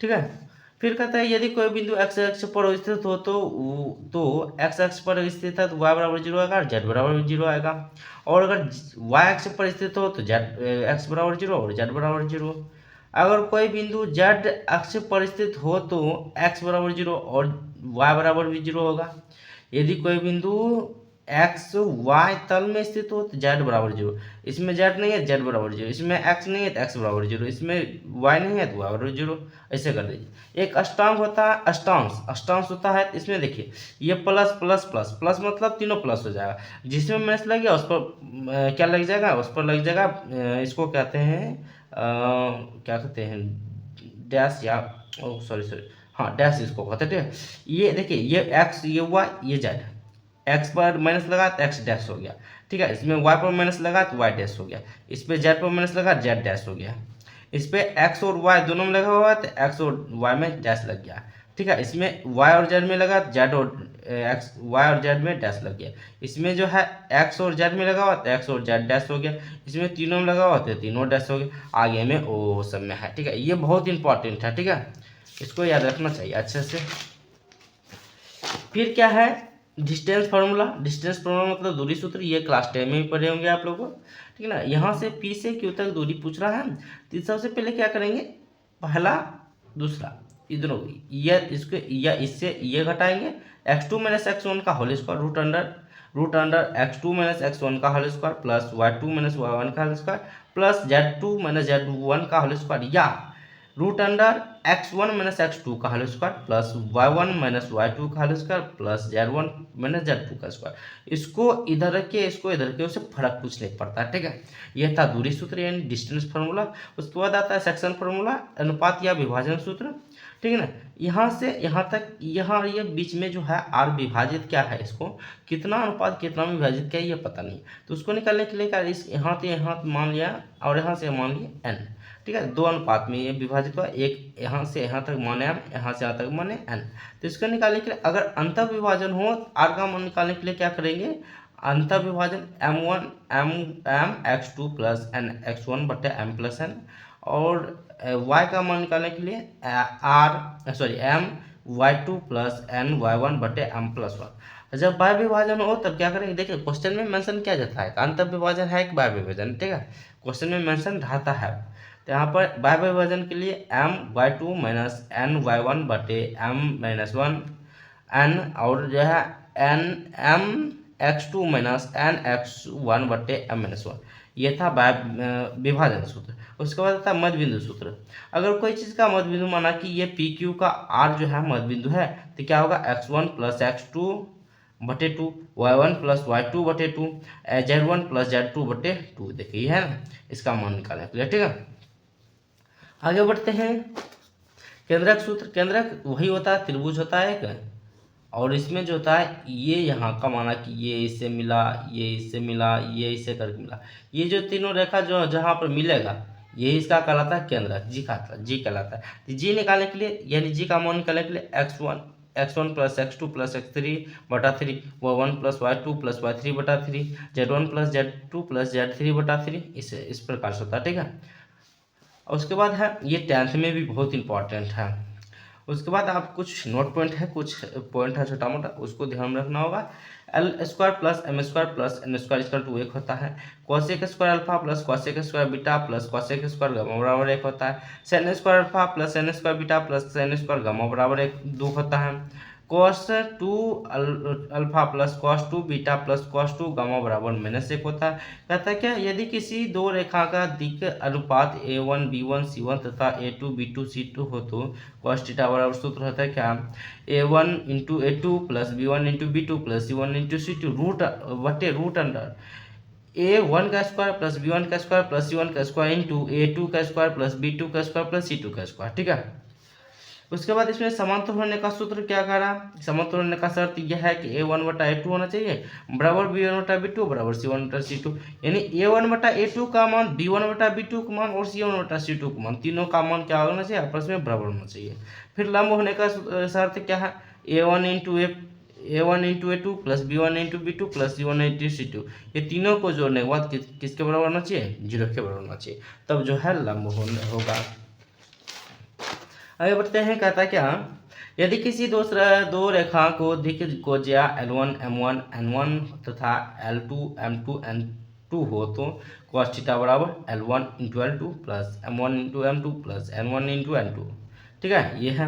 ठीक है। फिर कहता है यदि कोई बिंदु x अक्ष पर स्थित हो तो x अक्ष पर स्थित है तो y बराबर 0 आएगा और z बराबर 0 आएगा। और अगर y अक्ष पर स्थित हो तो x बराबर 0 और z बराबर 0। अगर कोई बिंदु z अक्ष पर स्थित हो तो x बराबर 0 और y बराबर भी 0 होगा। यदि कोई बिंदु x y तल में स्थित हो तो z बराबर 0, इसमें z नहीं है z बराबर 0, इसमें x नहीं है तो x बराबर 0, इसमें y नहीं है तो y बराबर 0, ऐसे कर दीजिए। एक अष्टांग होता है, अष्टांश होता है, इसमें देखिए ये प्लस प्लस प्लस प्लस मतलब तीनों प्लस हो जाएगा, जिसमें माइनस लग गया उस पर क्या लग जाएगा, उस पर लग जाएगा इसको कहते हैं क्या कहते हैं, डैश या सॉरी हाँ डैश इसको कहते हैं, ठीक है। ये देखिए ये x ये y ये z, x पर माइनस लगा तो x डैश हो गया, ठीक है। इसमें y पर माइनस लगा तो y डैश हो गया, इस पर z पर माइनस लगा z डैश हो गया, इस पे x और y दोनों में लगा हुआ है तो x और y में डैश लग गया, ठीक है। इसमें y और z में लगा z और x y और z में डैश लग गया, इसमें जो है x और z में लगा हुआ तो x और z डैश हो गया, इसमें तीनों में लगा हुआ तो तीनों डैश हो गया, आगे में ओ सब में है, ठीक है। ये बहुत इंपॉर्टेंट है, ठीक है, इसको याद रखना चाहिए अच्छे से। फिर क्या है, डिस्टेंस फार्मूला। डिस्टेंस फार्मूला मतलब दूरी सूत्र, ये क्लास 10 में भी पढ़े होंगे आप लोगों को, ठीक है ना। यहाँ से P से Q तक दूरी पूछ रहा है तो सबसे पहले क्या करेंगे, पहला दूसरा इधरों ये इसको या इससे ये घटाएंगे, x2 माइनस x1 का whole square root under x2 minus x1 का whole square plus y2 minus y1 का whole square plus z2 minus z1 का होल स्क्वायर या root under x1 minus x2 का whole square plus y1 minus y2 का whole square plus z1 minus z2 का स्क्वायर। इसको इधर रखिए, इसको इधर रखिए, उससे फर्क कुछ नहीं पड़ता है, ठीक है। यह था दूरी सूत्र यानी डिस्टेंस फार्मूला। उसके बाद आता है सेक्शन फार्मूला, अनुपात या विभाजन सूत्र, ठीक है ना। यहाँ से यहाँ तक, यहाँ ये बीच में जो है r विभाजित क्या है, इसको कितना अनुपात कितना में विभाजित क्या है ये पता नहीं, तो उसको निकालने के लिए इस यहाँ से यहाँ मान लिया और यहाँ से मान लिया n, ठीक है। दो अनुपात में ये विभाजित हुआ, एक यहाँ से यहाँ तक माने m, यहाँ से यहाँ तक माने n। तो इसको निकालने के लिए अगर अंतर विभाजन हो r का मान निकालने के लिए क्या करेंगे, अंतर विभाजन m x2 plus n x1 बटे m प्लस n, और y का मान निकालने के लिए m y2 plus n y1 बटे m प्लस 1। जब बाय विभाजन हो तब क्या करेंगे, देखिए क्वेश्चन में मेंशन किया जाता है अंतर विभाजन है कि बाय विभाजन, ठीक है, क्वेश्चन में मेंशन रहता है। तो यहाँ पर बाय विभाजन के लिए m y2 minus n y1 बटे m माइनस 1 n, और जो है m x2 minus n x1 बटे m माइनस 1, ये था बाय विभाजन सूत्र। उसके बाद था मध्य बिंदु सूत्र। अगर कोई चीज़ का मध्य बिंदु माना कि ये पी क्यू का r जो है मध्य बिंदु है तो क्या होगा, x1 प्लस x2 बटे 2, y1 प्लस y2 बटे 2, z1 प्लस z2 बटे 2, देखिए है ना, इसका मान निकालने के लिए, ठीक है। आगे बढ़ते हैं, केंद्रक सूत्र। केंद्रक वही होता है, त्रिभुज होता है एक, और इसमें जो होता है ये यहाँ का माना कि ये इससे मिला, ये इससे मिला, ये इससे करके मिला, ये जो तीनों रेखा जो जहाँ पर मिलेगा ये इसका कहलाता है केंद्रक, जी कहलाता है। जी निकालने के लिए यानी जी का मान निकालने के लिए x1 plus x2 plus x3 बटा 3, y1 plus y2 plus y3 बटा 3, z1 plus z2 plus z3 बटा 3, इस प्रकार से होता है, ठीक है। और उसके बाद है ये 10th में भी बहुत इंपॉर्टेंट है। उसके बाद आप कुछ नोट पॉइंट है, कुछ पॉइंट है छोटा मोटा, उसको ध्यान रखना होगा। L square plus m square plus n square equal to 1 होता है। Cosec square alpha plus cosec square beta plus cosec square gamma बराबर 1 होता है। Sine square alpha plus sine square beta plus sine square gamma बराबर 2 होता है। Cos 2 alpha plus cos 2 beta plus cos 2 gamma बराबर -1 होता है। कहता है क्या, यदि किसी दो रेखा का दिक् अनुपात a1 b1 c1 तथा a2 b2 c2 हो तो कॉस थीटा बराबर सूत्र होता है क्या, a1 into a2 plus b1 into b2 plus c1 into c2 root under a1 का स्क्वायर प्लस b1 का स्क्वायर प्लस c1 का स्क्वायर इंटू a2 का स्क्वायर प्लस b2 का स्क्वायर प्लस c2 का स्क्वायर, ठीक है। उसके बाद इसमें समांतर होने का सूत्र क्या कह रहा, समांतर होने का शर्त यह है कि a1 बटा a2 होना चाहिए बराबर b1 बटा b2 बराबर c1 बटा c2, यानी a1 बटा a2 का मान b1 बटा b2 का मान और c1 बटा c2 का मान, तीनों का मान क्या होना चाहिए, आपस में बराबर होना चाहिए। फिर लंब होने का शर्त क्या है, a1 into A1 into A2 plus B1 into B2 plus C1 into C2, ये तीनों को जोड़ने के बाद किसके बराबर होना चाहिए, 0 के बराबर होना चाहिए, तब जो है लंब होगा। आगे बढ़ते हैं, कहता है क्या, यदि किसी दो रेखा को दिख को ज्या L1 M1 N1 तथा L2 M2 N2 हो तो cos थीटा बराबर L1 into L2 plus M1 into M2 plus N1 into N2। ठीक है, ये है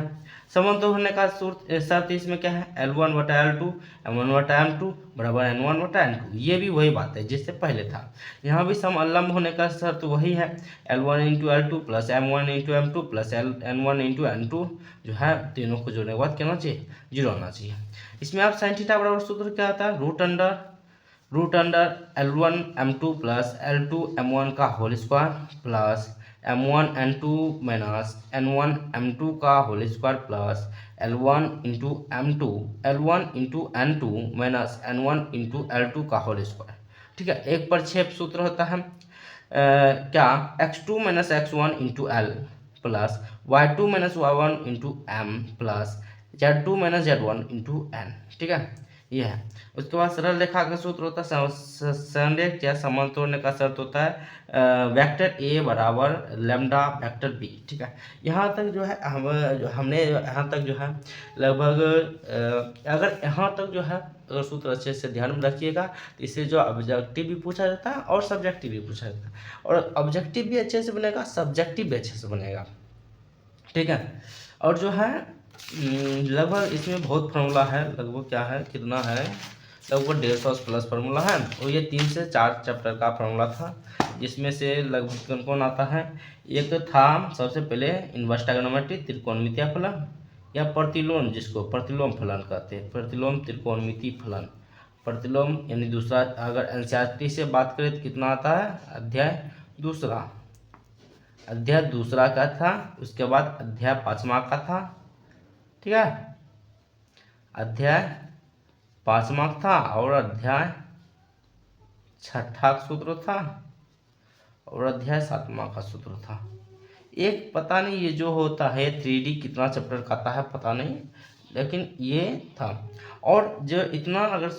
समांतर होने का शर्त इसमें क्या है, L1 बटा L2 M1 बटा M2 बराबर N1 बटा N2। ये भी वही बात है जिससे पहले था, यहाँ भी समलंब होने का शर्त वही है, L1 into L2 plus M1 into M2 plus N1 into N2 जो है तीनों को जोड़ने के बाद क्या होना चाहिए, 0 होना चाहिए। इसमें आप साइन थीटा बराबर सूत्र क्या आता है, root under L1 M2 plus L2 M1 का whole square plus M1 N2 minus N1 M2 का whole square plus L1 into N2 minus N1 into L2 का होल स्क्वायर। ठीक है, एक पर छेद सूत्र होता है क्या, x2 minus x1 into L plus y2 minus y1 into M plus z2 minus z1 into N। ठीक है, ये है। उसके बाद सरल रेखा का सूत्र होता है संरेख या समान तोड़ने का शर्त होता है वेक्टर ए बराबर लैम्डा वेक्टर बी। ठीक है, यहाँ तक जो है हमने यहाँ तक जो है लगभग अगर यहाँ तक जो है अगर सूत्र अच्छे से ध्यान में रखिएगा तो इससे जो ऑब्जेक्टिव भी पूछा जाता है और सब्जेक्टिव भी पूछा जाता है, और ऑब्जेक्टिव भी अच्छे से बनेगा, सब्जेक्टिव भी अच्छे से बनेगा। ठीक है, और जो है लगभग इसमें बहुत फार्मूला है, लगभग क्या है, कितना है, लगभग 150 प्लस फार्मूला है, और ये 3 से 4 चैप्टर का फार्मूला था, जिसमें से लगभग कौन कौन आता है। एक तो था सबसे पहले इनवर्स ट्रायगोनोमेट्री, त्रिकोणमितीय फलन या प्रतिलोम, जिसको प्रतिलोम फलन कहते हैं, प्रतिलोम त्रिकोणमितीय फलन, प्रतिलोम यानी दूसरा। अगर एनसीईआरटी से बात करें तो कितना आता है, अध्याय दूसरा का था, उसके बाद अध्याय 5वां का था। ठीक है, अध्याय 5वां था और अध्याय 6ठा सूत्र था और अध्याय 7वां का सूत्र था। एक पता नहीं ये जो होता है 3D कितना चैप्टर का आता है पता नहीं, लेकिन ये था। और जो इतना अगर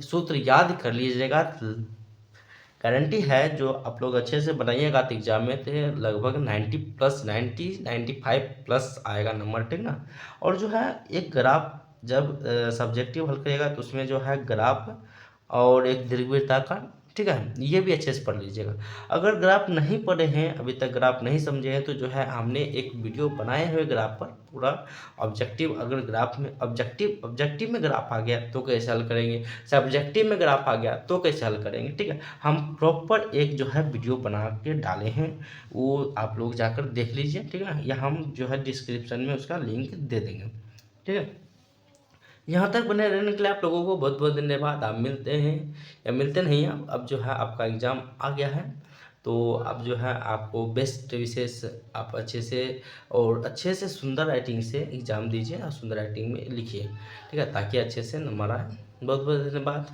सूत्र याद कर लीजिएगा, गारंटी है जो आप लोग अच्छे से बनाइएगा तो एग्जाम में तो लगभग 90 प्लस 95 प्लस आएगा नंबर। ठीक ना, और जो है एक ग्राफ जब सब्जेक्टिव हल करिएगा तो उसमें जो है ग्राफ और एक दीर्घवृत्ताकार, ठीक है, ये भी अच्छे से पढ़ लीजिएगा। अगर ग्राफ नहीं पढ़े हैं, अभी तक ग्राफ नहीं समझे हैं, तो जो है हमने एक वीडियो बनाए हुए ग्राफ पर पूरा ऑब्जेक्टिव, अगर ग्राफ में ऑब्जेक्टिव में ग्राफ आ गया तो कैसे हल करेंगे, सब्जेक्टिव में ग्राफ आ गया तो कैसे हल करेंगे। ठीक है, हम प्रॉपर एक जो है वीडियो बना के डाले हैं, वो आप लोग जाकर देख लीजिए। ठीक है ना, या हम जो है डिस्क्रिप्शन में उसका लिंक दे देंगे। ठीक है, यहाँ तक बने रहने के लिए आप लोगों को बहुत बहुत धन्यवाद। आप मिलते हैं या मिलते नहीं हैं, अब जो है आपका एग्ज़ाम आ गया है, तो अब जो है आपको बेस्ट विशेष आप अच्छे से सुंदर राइटिंग से एग्ज़ाम दीजिए और सुंदर राइटिंग में लिखिए। ठीक है, ताकि अच्छे से नंबर आए। बहुत बहुत धन्यवाद।